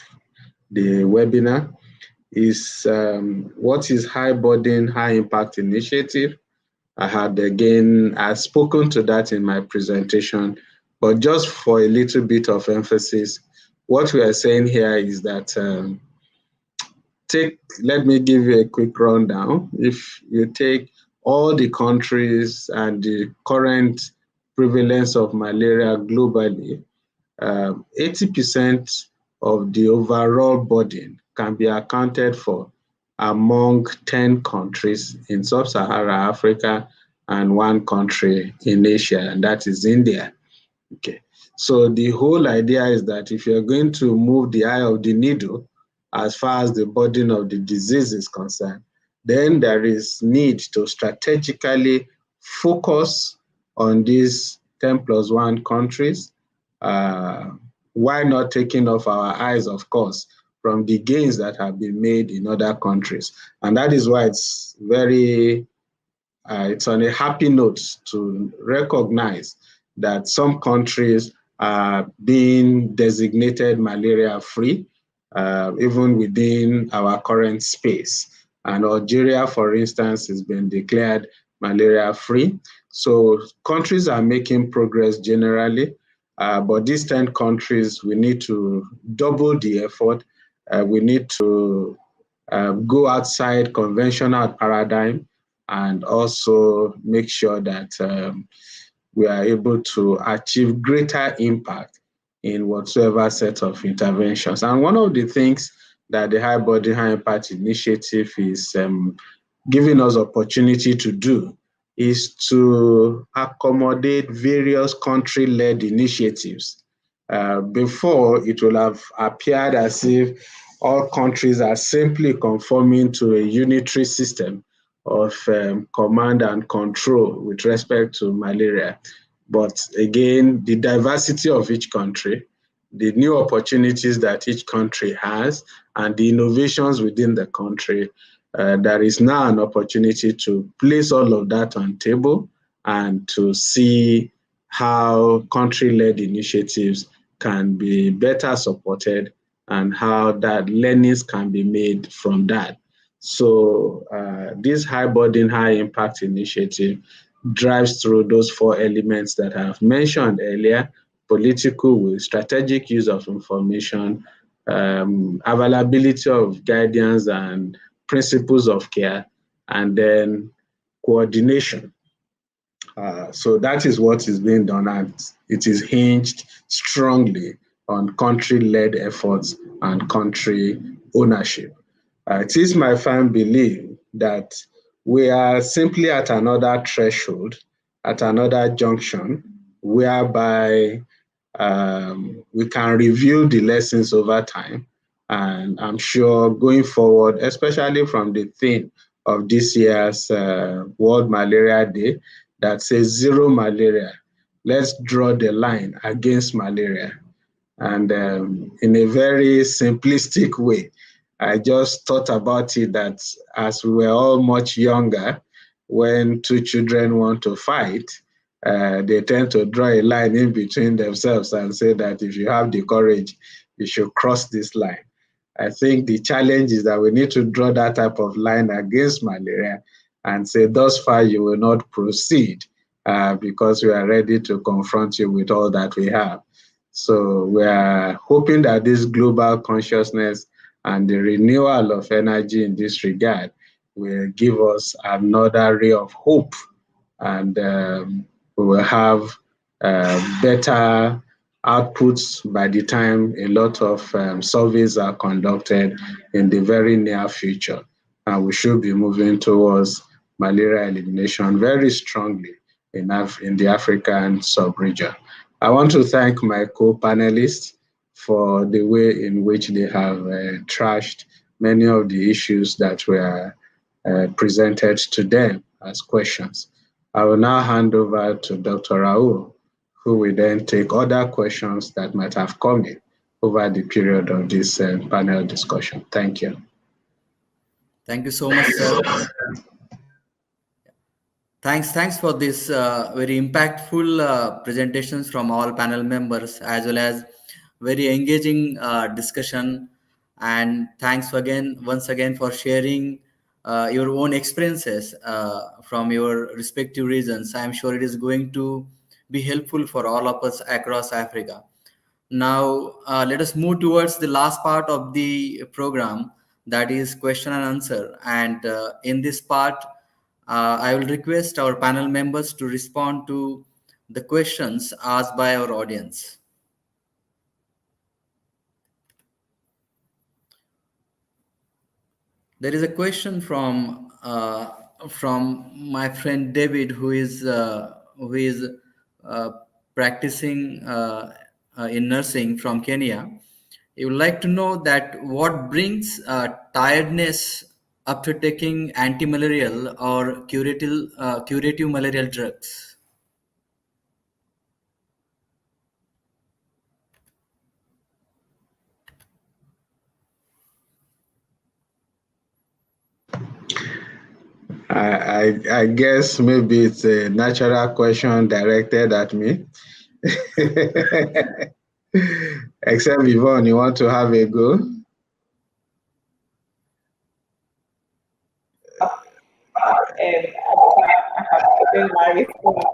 the webinar, is what is high burden, high impact initiative? I've spoken to that in my presentation, but just for a little bit of emphasis, what we are saying here is that let me give you a quick rundown. If you take all the countries and the current prevalence of malaria globally, 80% of the overall burden can be accounted for among 10 countries in sub-Saharan Africa and 1 country in Asia, and that is India. Okay, so the whole idea is that if you're going to move the eye of the needle as far as the burden of the disease is concerned, then there is need to strategically focus on these 10+1 countries. Why not taking off our eyes, of course, from the gains that have been made in other countries? And that is why it's very, it's on a happy note to recognize that some countries are being designated malaria-free, even within our current space. And Algeria, for instance, has been declared malaria-free. So countries are making progress generally, but these 10 countries, we need to double the effort. We need to go outside conventional paradigm and also make sure that we are able to achieve greater impact in whatsoever set of interventions. And one of the things that the High Burden High Impact Initiative is giving us opportunity to do is to accommodate various country-led initiatives. Before, it will have appeared as if all countries are simply conforming to a unitary system of command and control with respect to malaria. But again, the diversity of each country, the new opportunities that each country has, and the innovations within the country, there is now an opportunity to place all of that on table and to see how country-led initiatives can be better supported and how that learnings can be made from that. So this high burden, high impact initiative drives through those 4 elements that I have mentioned earlier: political will, strategic use of information, availability of guidance and principles of care, and then coordination. So that is what is being done, and it is hinged strongly on country-led efforts and country ownership. It is my firm belief that we are simply at another threshold, at another junction, whereby we can review the lessons over time. And I'm sure going forward, especially from the theme of this year's World Malaria Day, that says zero malaria, let's draw the line against malaria. And in a very simplistic way, I just thought about it that as we were all much younger, when 2 children want to fight, they tend to draw a line in between themselves and say that if you have the courage, you should cross this line. I think the challenge is that we need to draw that type of line against malaria and say, thus far you will not proceed because we are ready to confront you with all that we have. So we are hoping that this global consciousness and the renewal of energy in this regard will give us another ray of hope, and we will have better outputs by the time a lot of surveys are conducted in the very near future. And we should be moving towards malaria elimination very strongly in the African sub-region. I want to thank my co-panelists for the way in which they have trashed many of the issues that were presented to them as questions. I will now hand over to Dr. Raoul, who will then take other questions that might have come in over the period of this panel discussion. Thank you. Thank you so much, sir. Thanks for this very impactful presentations from all panel members, as well as very engaging discussion. And thanks once again for sharing your own experiences from your respective regions. I'm sure it is going to be helpful for all of us across Africa. Now, let us move towards the last part of the program, that is question and answer. And in this part, I will request our panel members to respond to the questions asked by our audience. There is a question from my friend David, who is uh, practicing in nursing from Kenya. He would like to know that what brings tiredness after taking anti-malarial or curative malarial drugs. I guess maybe it's a natural question directed at me. Except Yvonne, you want to have a go? I have given my response,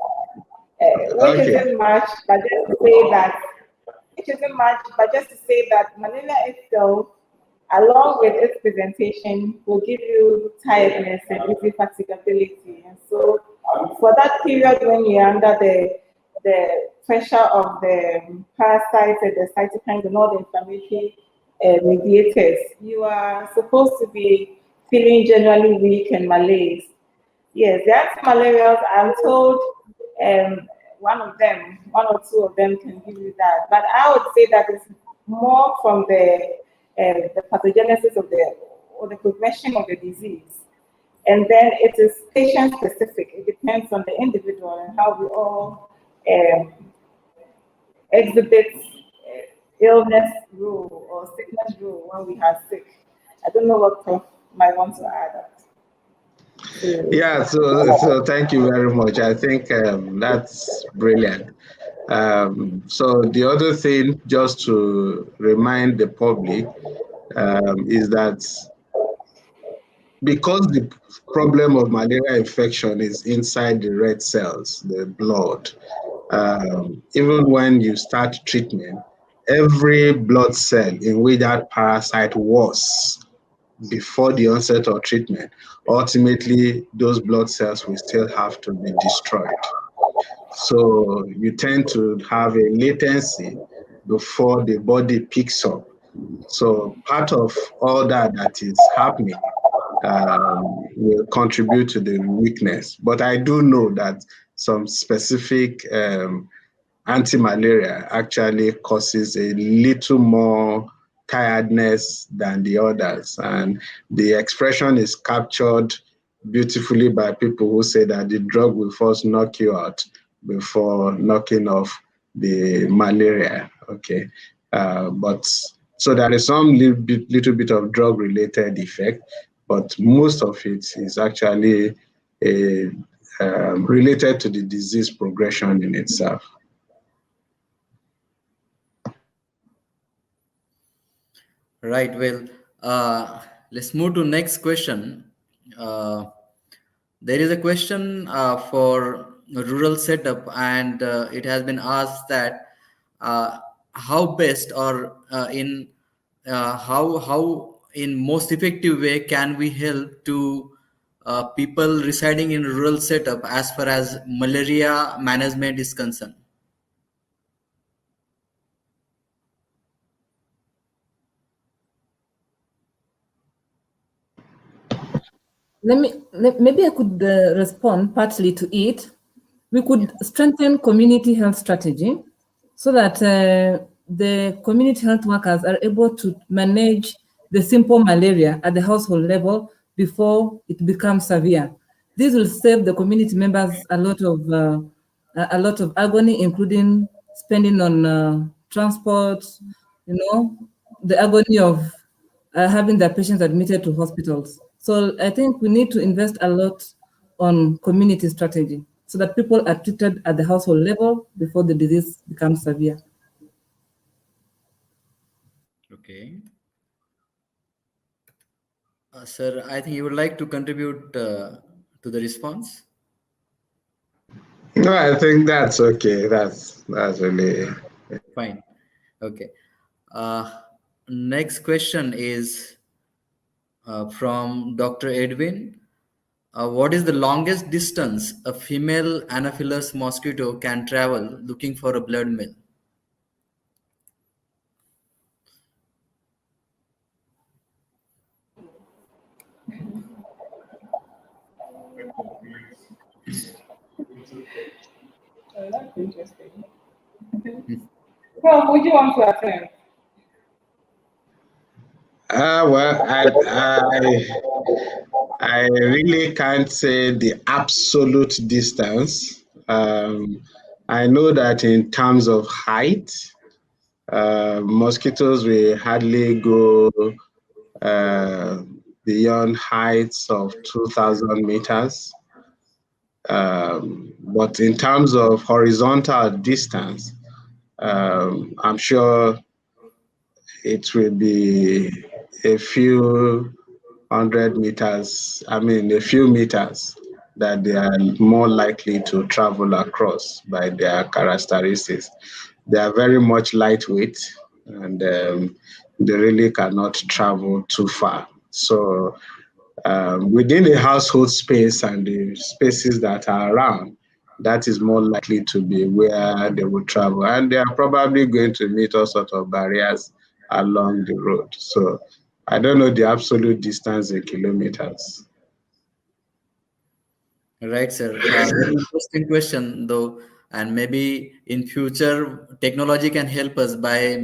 which Okay. isn't much, but just to say that, malaria itself, along with its presentation, will give you tiredness and easy fatigability. And so, for that period when you're under the pressure of the parasites and the cytokines and all the inflammatory mediators, you are supposed to be feeling generally weak and malaise. Yes, the anti-malarials, I'm told one or two of them can give you that. But I would say that it's more from the pathogenesis of or the progression of the disease. And then it is patient specific. It depends on the individual and how we all um, exhibit illness rule or sickness rule when we are sick. I don't know what Prof might want to add. Yeah, so thank you very much. I think that's brilliant. So the other thing, just to remind the public, is that because the problem of malaria infection is inside the red cells, the blood, even when you start treatment, every blood cell in which that parasite was before the onset of treatment, ultimately those blood cells will still have to be destroyed. So you tend to have a latency before the body picks up. So part of all that is happening will contribute to the weakness. But I do know that some specific anti-malaria actually causes a little more tiredness than the others. And the expression is captured beautifully by people who say that the drug will first knock you out before knocking off the malaria. Okay. But so there is some little bit of drug-related effect, but most of it is actually related to the disease progression in itself. Right. Well, let's move to next question. There is a question for rural setup, and it has been asked that how best or how in most effective way can we help to people residing in rural setup as far as malaria management is concerned. Maybe I could respond partly to it. We could strengthen community health strategy so that the community health workers are able to manage the simple malaria at the household level before it becomes severe. This will save the community members a lot of agony, including spending on transport, the agony of having their patients admitted to hospitals. So I think we need to invest a lot on community strategy so that people are treated at the household level before the disease becomes severe. Okay. Sir, I think you would like to contribute to the response. No, I think that's okay. That's really Fine. Okay. Next question is from Dr. Edwin. What is the longest distance a female Anopheles mosquito can travel looking for a blood meal? Oh, that's interesting. Prof, would you want to attend? Well, I really can't say the absolute distance. I know that in terms of height, mosquitoes will hardly go beyond heights of 2,000 meters. But in terms of horizontal distance, I'm sure it will be a few hundred meters, a few meters that they are more likely to travel across by their characteristics. They are very much lightweight and they really cannot travel too far. So within the household space and the spaces that are around, that is more likely to be where they will travel. And they are probably going to meet all sorts of barriers along the road. So I don't know the absolute distance in kilometers. Right, sir. Very interesting question, though, and maybe in future technology can help us by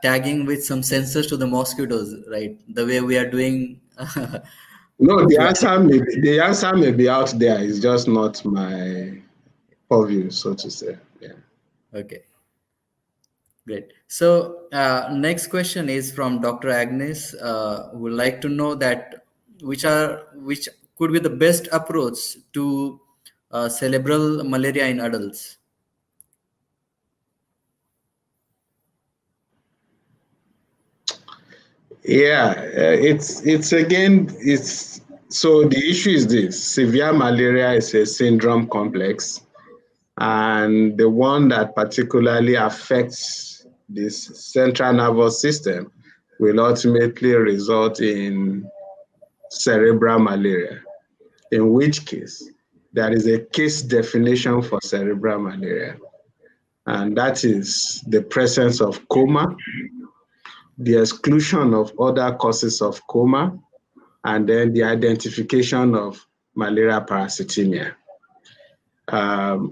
tagging with some sensors to the mosquitoes, right? The way we are doing. No, through- the answer may be out there. It's just not my purview, so to say. Yeah. Okay, great. So next question is from Dr. Agnes, who would like to know that which could be the best approach to cerebral malaria in adults. Yeah, it's so the issue is this: severe malaria is a syndrome complex, and the one that particularly affects this central nervous system will ultimately result in cerebral malaria, in which case there is a case definition for cerebral malaria, and that is the presence of coma, the exclusion of other causes of coma, and then the identification of malaria parasitemia.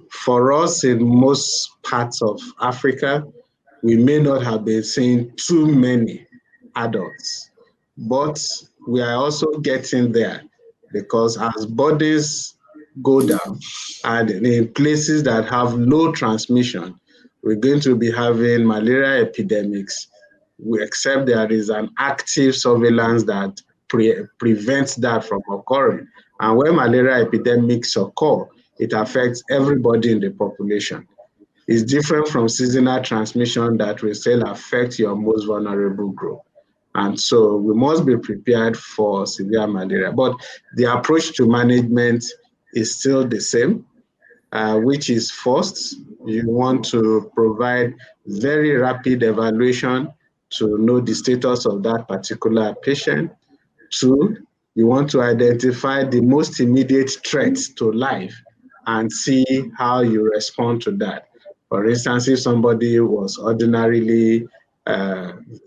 For us in most parts of Africa, we may not have been seeing too many adults, but we are also getting there because as bodies go down and in places that have low transmission, we're going to be having malaria epidemics, except there is an active surveillance that prevents that from occurring. And when malaria epidemics occur, it affects everybody in the population. It's different from seasonal transmission that will still affect your most vulnerable group. And so we must be prepared for severe malaria. But the approach to management is still the same, which is first, you want to provide very rapid evaluation to know the status of that particular patient. Two, you want to identify the most immediate threats to life and see how you respond to that. For instance, if somebody was ordinarily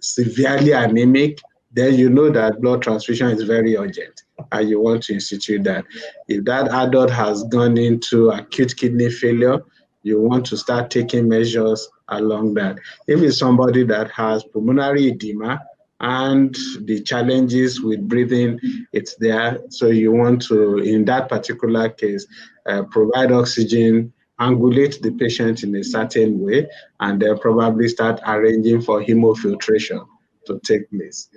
severely anemic, then you know that blood transfusion is very urgent and you want to institute that. If that adult has gone into acute kidney failure, you want to start taking measures along that. If it's somebody that has pulmonary edema and the challenges with breathing, it's there. So you want to, in that particular case, provide oxygen, angulate the patient in a certain way, and then probably start arranging for hemofiltration to take place.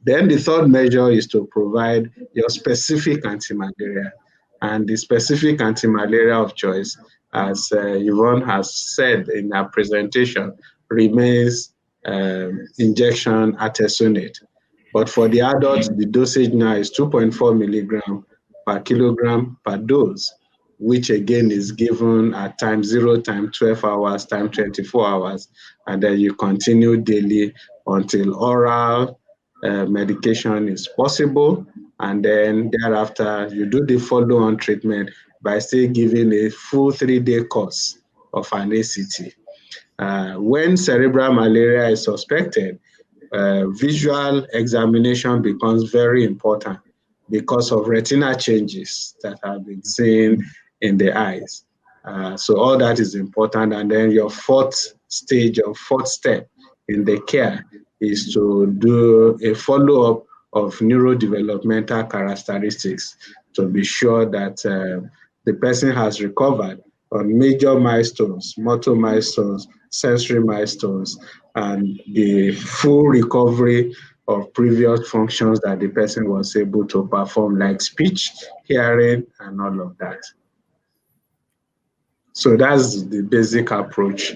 Then the third measure is to provide your specific anti-malaria. And the specific anti-malaria of choice, as Yvonne has said in her presentation, remains injection artesunate. But for the adults, the dosage now is 2.4 milligram per kilogram per dose, which again is given at time 0, time 12 hours, time 24 hours, and then you continue daily until oral medication is possible, and then thereafter you do the follow-on treatment by still giving a full 3-day course of an ACT. When cerebral malaria is suspected, visual examination becomes very important because of retinal changes that have been seen in the eyes. So all that is important. And then your fourth stage or fourth step in the care is to do a follow-up of neurodevelopmental characteristics to be sure that the person has recovered on major milestones, motor milestones, sensory milestones, and the full recovery of previous functions that the person was able to perform, like speech, hearing, and all of that. So that's the basic approach,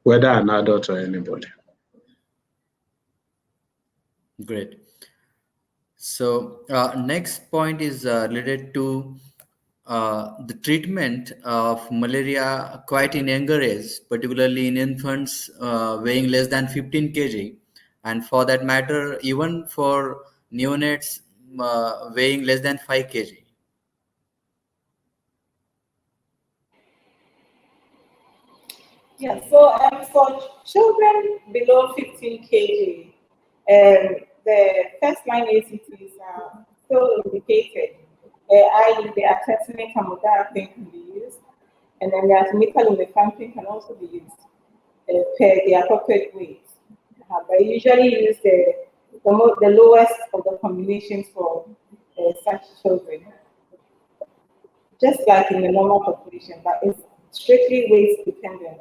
whether an adult or anybody. Great. So next point is related to the treatment of malaria quite in younger age, particularly in infants weighing less than 15 kg, and for that matter, even for neonates weighing less than 5 kg. Yeah, so for children below 15 kg, the first line ACTs are still indicated, i.e. the artesunate amlodipine can be used, and then the artemethyl lumefantrine can also be used per the appropriate weight. But usually use the lowest of the combinations for such children, just like in the normal population, but it's strictly weight dependent.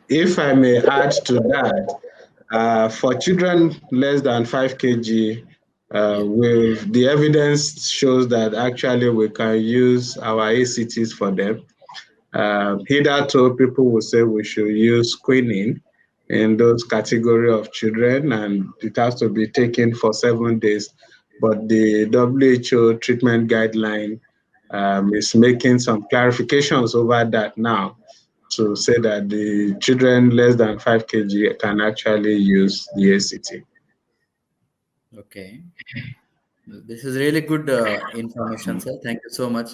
If I may add to that, for children less than 5 kg, with the evidence shows that actually we can use our ACTs for them. Hitherto, people will say we should use quinine in those category of children, and it has to be taken for 7 days. But the WHO treatment guideline is making some clarifications over that now, to say that the children less than 5 kg can actually use the ACT. Okay. This is really good information, sir. Thank you so much.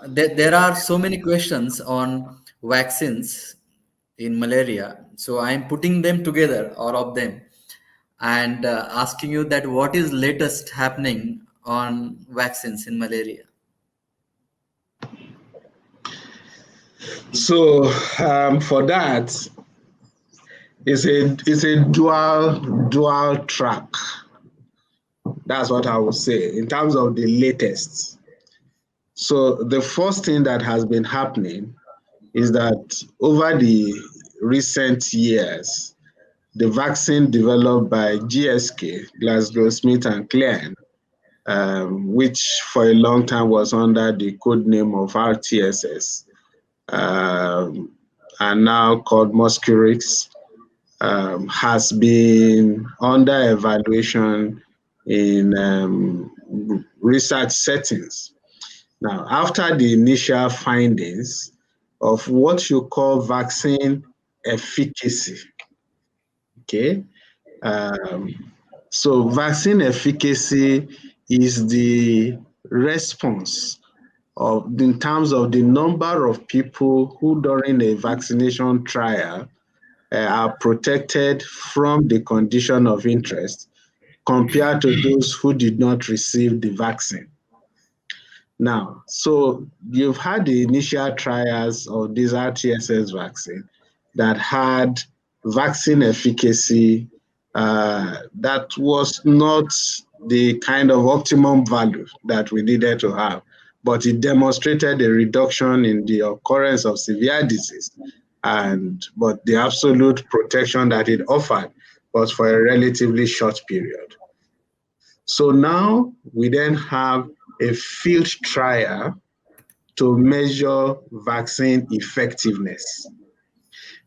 There are so many questions on vaccines in malaria. So I am putting them together, all of them, and asking you that what is latest happening on vaccines in malaria? So for that, it's a dual track. That's what I would say in terms of the latest. So the first thing that has been happening is that over the recent years, the vaccine developed by GSK, GlaxoSmithKline, which for a long time was under the code name of RTSS, and now called Mosquirix, has been under evaluation in research settings. Now, after the initial findings of what you call vaccine efficacy, okay? So vaccine efficacy is the response in terms of the number of people who during a vaccination trial are protected from the condition of interest compared to those who did not receive the vaccine. Now, so you've had the initial trials of this RTSS vaccine that had vaccine efficacy that was not the kind of optimum value that we needed to have, but it demonstrated a reduction in the occurrence of severe disease, but the absolute protection that it offered was for a relatively short period. So now we then have a field trial to measure vaccine effectiveness.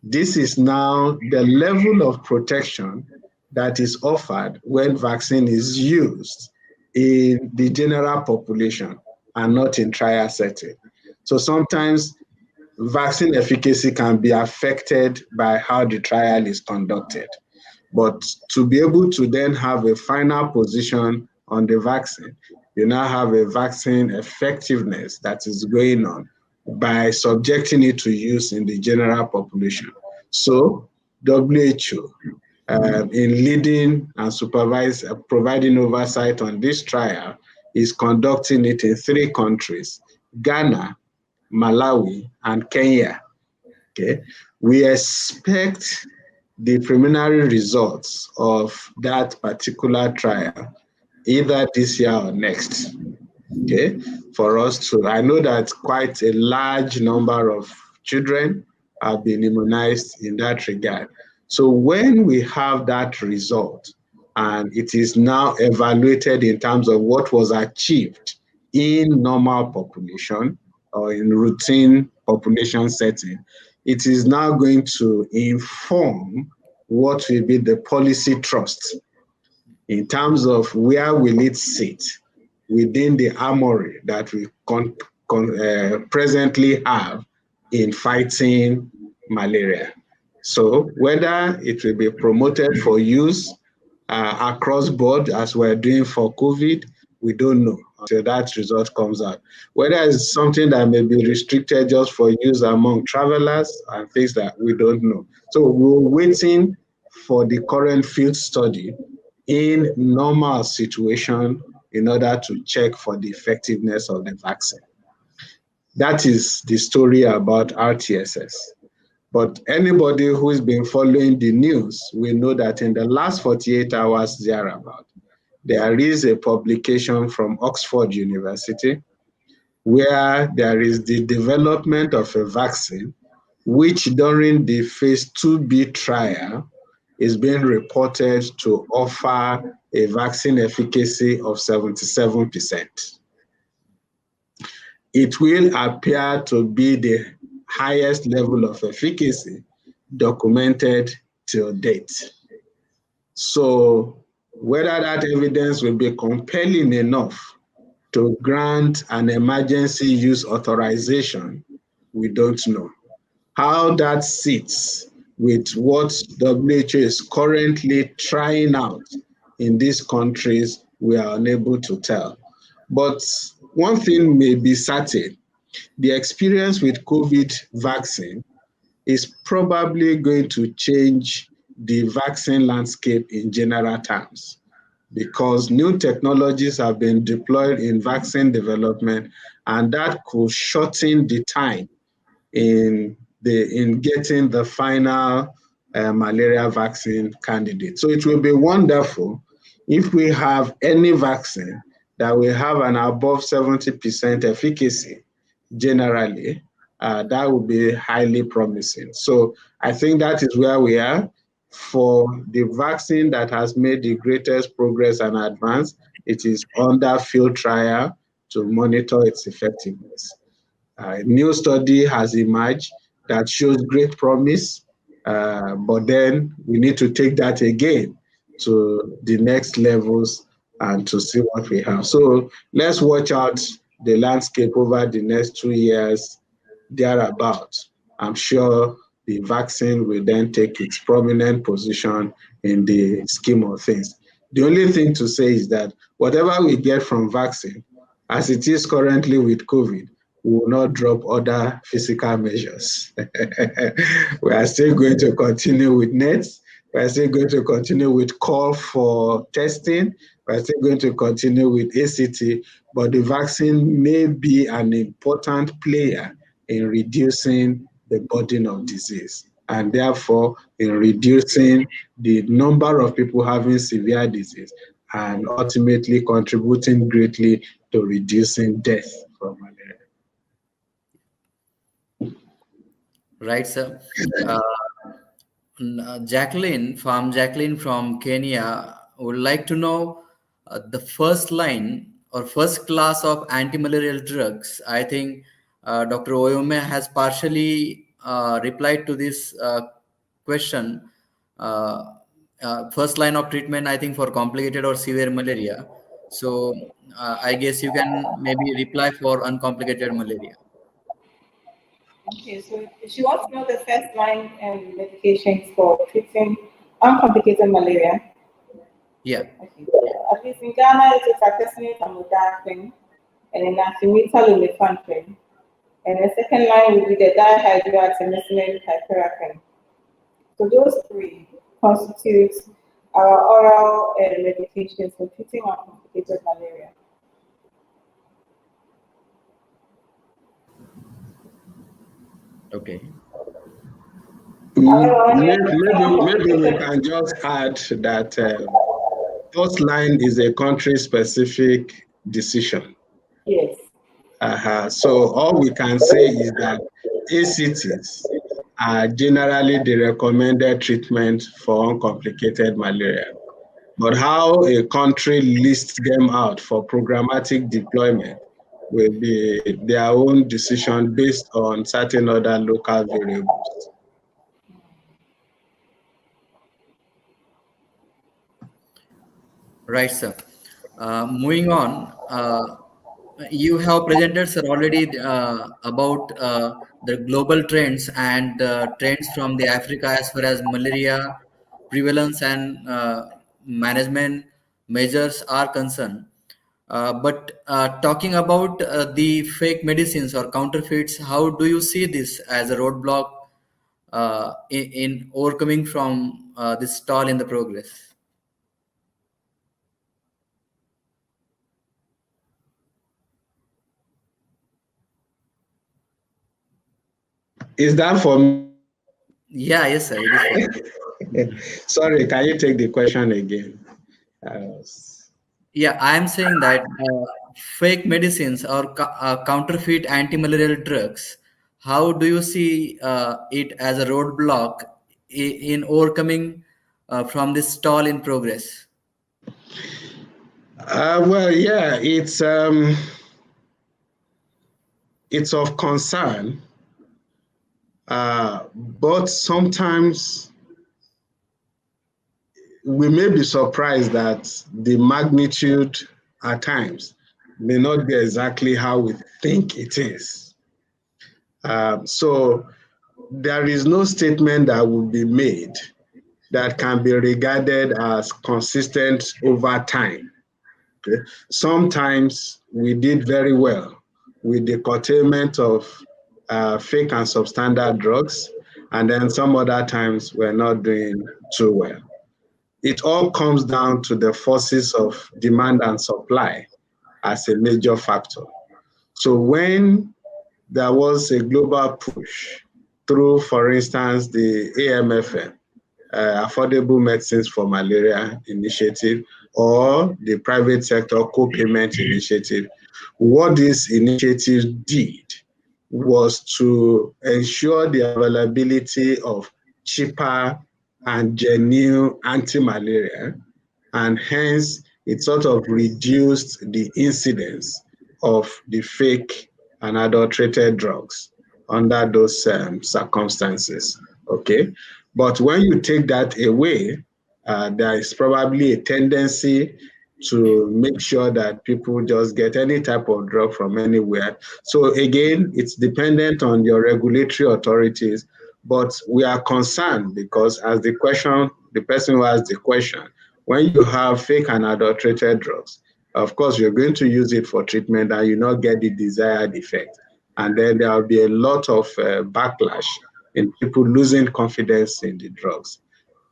This is now the level of protection that is offered when vaccine is used in the general population and not in trial setting. So sometimes vaccine efficacy can be affected by how the trial is conducted. But to be able to then have a final position on the vaccine, you now have a vaccine effectiveness that is going on by subjecting it to use in the general population. So WHO in leading and providing oversight on this trial is conducting it in 3 countries, Ghana, Malawi, and Kenya. Okay, we expect the preliminary results of that particular trial either this year or next. Okay, for us to, I know that quite a large number of children have been immunized in that regard. So when we have that result and it is now evaluated in terms of what was achieved in normal population or in routine population setting, it is now going to inform what will be the policy trust in terms of where will it sit within the armory that we presently have in fighting malaria. So whether it will be promoted for use across board as we're doing for COVID, we don't know until that result comes out. Whether it's something that may be restricted just for use among travelers and things that we don't know. So we're waiting for the current field study in normal situation in order to check for the effectiveness of the vaccine. That is the story about RTSS. But anybody who's been following the news will know that in the last 48 hours thereabout, there is a publication from Oxford University where there is the development of a vaccine which during the phase 2B trial is being reported to offer a vaccine efficacy of 77%. It will appear to be the highest level of efficacy documented till date. So whether that evidence will be compelling enough to grant an emergency use authorization, we don't know. How that sits with what WHO is currently trying out in these countries, we are unable to tell. But one thing may be certain, the experience with COVID vaccine is probably going to change the vaccine landscape in general terms, because new technologies have been deployed in vaccine development, and that could shorten the time in getting the final malaria vaccine candidate. So it will be wonderful if we have any vaccine that will have an above 70% efficacy generally. That would be highly promising. So I think that is where we are. For the vaccine that has made the greatest progress and advance, it is under field trial to monitor its effectiveness. A new study has emerged that shows great promise, but then we need to take that again to the next levels and to see what we have. So let's watch out the landscape over the next 2 years, thereabout. I'm sure the vaccine will then take its prominent position in the scheme of things. The only thing to say is that whatever we get from vaccine, as it is currently with COVID, we will not drop other physical measures. We are still going to continue with nets. We are still going to continue with call for testing. We are still going to continue with ACT, but the vaccine may be an important player in reducing the burden of disease, and therefore in reducing the number of people having severe disease, and ultimately contributing greatly to reducing death from malaria. Right, sir. Jacqueline from Kenya would like to know the first line or first class of anti-malarial drugs. I think Dr. Woyome has partially replied to this question. First line of treatment, I think, for complicated or severe malaria. So I guess you can maybe reply for uncomplicated malaria. Okay, so she wants to know the first line medications for treating uncomplicated malaria. Yeah. Okay. At least in Ghana, it is artesunate amlodipine and then artemethyl lumefantrine. And the second line will be the dihydroartemisinin hypericin. So those three constitute our oral medications for treating uncomplicated malaria. Okay. Maybe we can just add that first line is a country-specific decision. Yes. So all we can say is that ACTs are generally the recommended treatment for uncomplicated malaria. But how a country lists them out for programmatic deployment will be their own decision based on certain other local variables. Right, sir. Moving on, you have presented, sir, already about the global trends and trends from the Africa as far as malaria prevalence and management measures are concerned. But talking about the fake medicines or counterfeits, how do you see this as a roadblock in overcoming from this stall in the progress? Is that for me? Yeah, yes, sir. It is for you. Sorry, can you take the question again? Yeah, I am saying that fake medicines or counterfeit anti-malarial drugs, how do you see it as a roadblock in overcoming from this stall in progress? Well, yeah, it's of concern, but sometimes we may be surprised that the magnitude at times may not be exactly how we think it is. So there is no statement that will be made that can be regarded as consistent over time. Okay? Sometimes we did very well with the curtailment of fake and substandard drugs, and then some other times we're not doing too well. It all comes down to the forces of demand and supply as a major factor. So when there was a global push through, for instance, the AMFM, Affordable Medicines for Malaria initiative, or the private sector co-payment initiative, what these initiatives did was to ensure the availability of cheaper and genuine anti-malaria, and hence it sort of reduced the incidence of the fake and adulterated drugs under those circumstances, okay? But when you take that away, there is probably a tendency to make sure that people just get any type of drug from anywhere. So again, it's dependent on your regulatory authorities, but we are concerned because as the person who asked the question, when you have fake and adulterated drugs, of course, you're going to use it for treatment and you not get the desired effect. And then there will be a lot of backlash in people losing confidence in the drugs.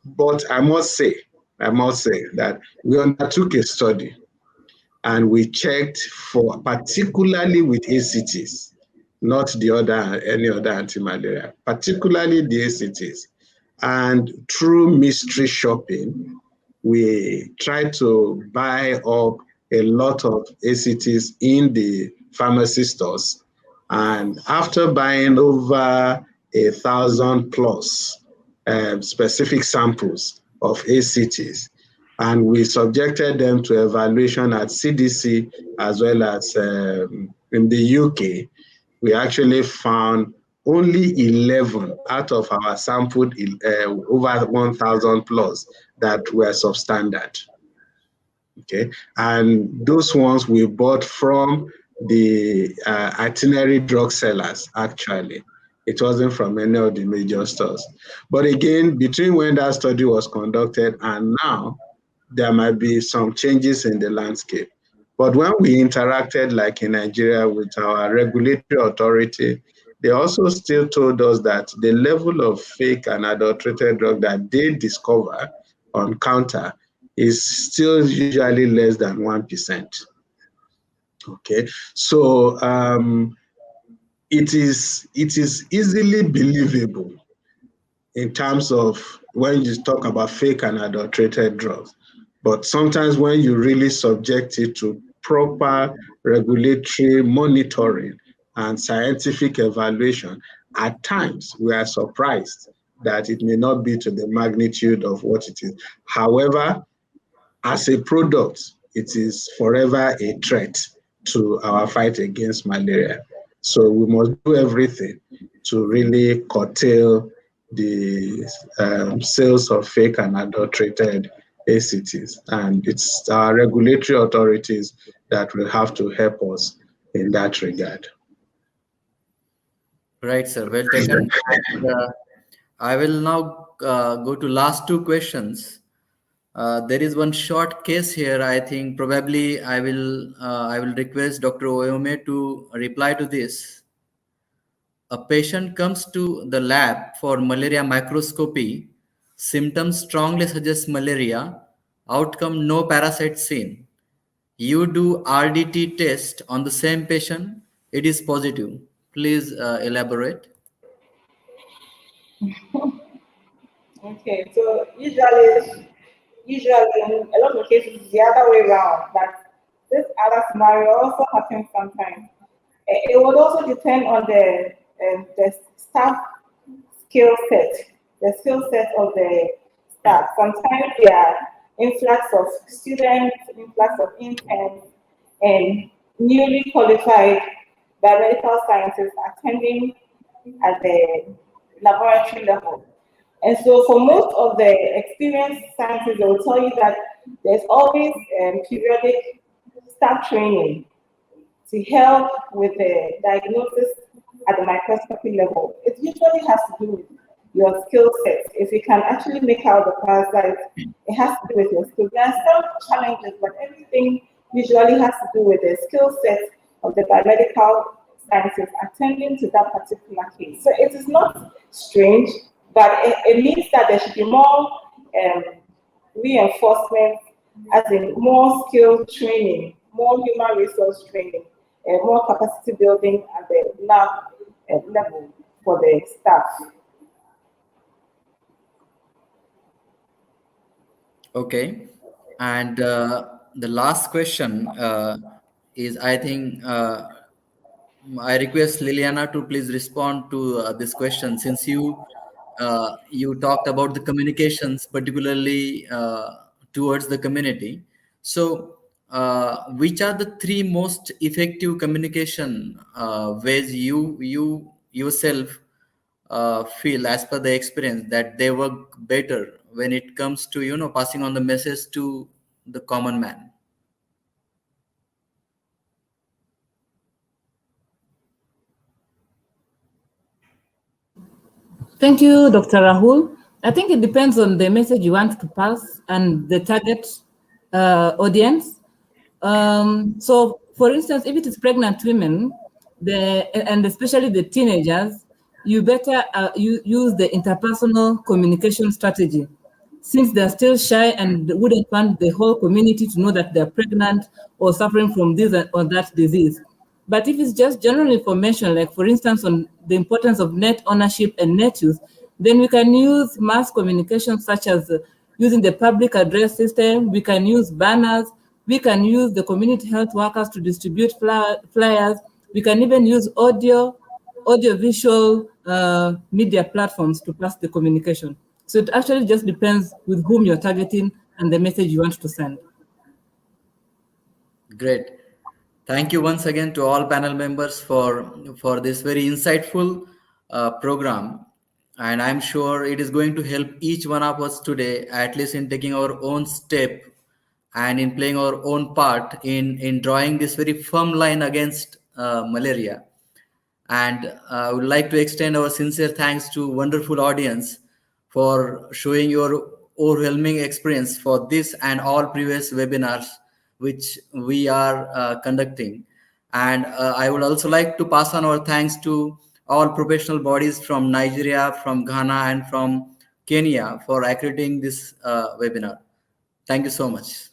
But I must say that we undertook a study and we checked for, particularly with ACTs, not any other anti-malaria, particularly the ACTs. And through mystery shopping, we tried to buy up a lot of ACTs in the pharmacy stores. And after buying over 1,000 plus specific samples of ACTs, and we subjected them to evaluation at CDC as well as in the UK, we actually found only 11 out of our sampled over 1,000 plus that were substandard. Okay, and those ones we bought from the itinerary drug sellers, actually. It wasn't from any of the major stores. But again, between when that study was conducted and now, there might be some changes in the landscape. But when we interacted, like in Nigeria, with our regulatory authority, they also still told us that the level of fake and adulterated drug that they discover on counter is still usually less than 1%. Okay, so it is easily believable in terms of when you talk about fake and adulterated drugs. But sometimes when you really subject it to proper regulatory monitoring and scientific evaluation, at times we are surprised that it may not be to the magnitude of what it is. However, as a product, it is forever a threat to our fight against malaria. So we must do everything to really curtail the sales of fake and adulterated ACTs. And it's our regulatory authorities that will have to help us in that regard. Right, sir. Well taken. And, I will now go to last two questions. There is one short case here. I think probably I will request Dr. Woyome to reply to this. A patient comes to the lab for malaria microscopy. Symptoms strongly suggest malaria. Outcome no parasite seen. You do RDT test on the same patient. It is positive. Please elaborate. Okay, so usually in a lot of cases, it's the other way around. That this other scenario also happens sometimes. It would also depend on the staff the skill set of the staff. Sometimes there are influx of students, influx of interns, and newly qualified biomedical scientists attending at the laboratory level. And so for most of the experienced scientists, they will tell you that there's always periodic staff training to help with the diagnosis at the microscopy level. It usually has to do with your skill set. If you can actually make out the parasites, it has to do with your skill. There are some challenges, but everything usually has to do with the skill set of the biomedical scientists attending to that particular case. So it is not strange, but it means that there should be more reinforcement, as in more skill training, more human resource training, more capacity building at the lab level for the staff. Okay. And the last question is, I think, I request Liliana to please respond to this question, since you talked about the communications, particularly towards the community. So, which are the three most effective communication ways you yourself feel, as per the experience, that they work better when it comes to passing on the message to the common man? Thank you, Dr. Rahul. I think it depends on the message you want to pass and the target audience. So, for instance, if it is pregnant women, and especially the teenagers, you better you use the interpersonal communication strategy, since they're still shy and wouldn't want the whole community to know that they're pregnant or suffering from this or that disease. But if it's just general information, like for instance, on the importance of net ownership and net use, then we can use mass communication such as using the public address system. We can use banners. We can use the community health workers to distribute flyers. We can even use audio-visual media platforms to pass the communication. So it actually just depends with whom you're targeting and the message you want to send. Great. Thank you once again to all panel members for this very insightful program. And I'm sure it is going to help each one of us today, at least in taking our own step and in playing our own part in drawing this very firm line against malaria. And I would like to extend our sincere thanks to wonderful audience for showing your overwhelming experience for this and all previous webinars which we are conducting. And I would also like to pass on our thanks to all professional bodies from Nigeria, from Ghana, and from Kenya for accrediting this webinar. Thank you so much.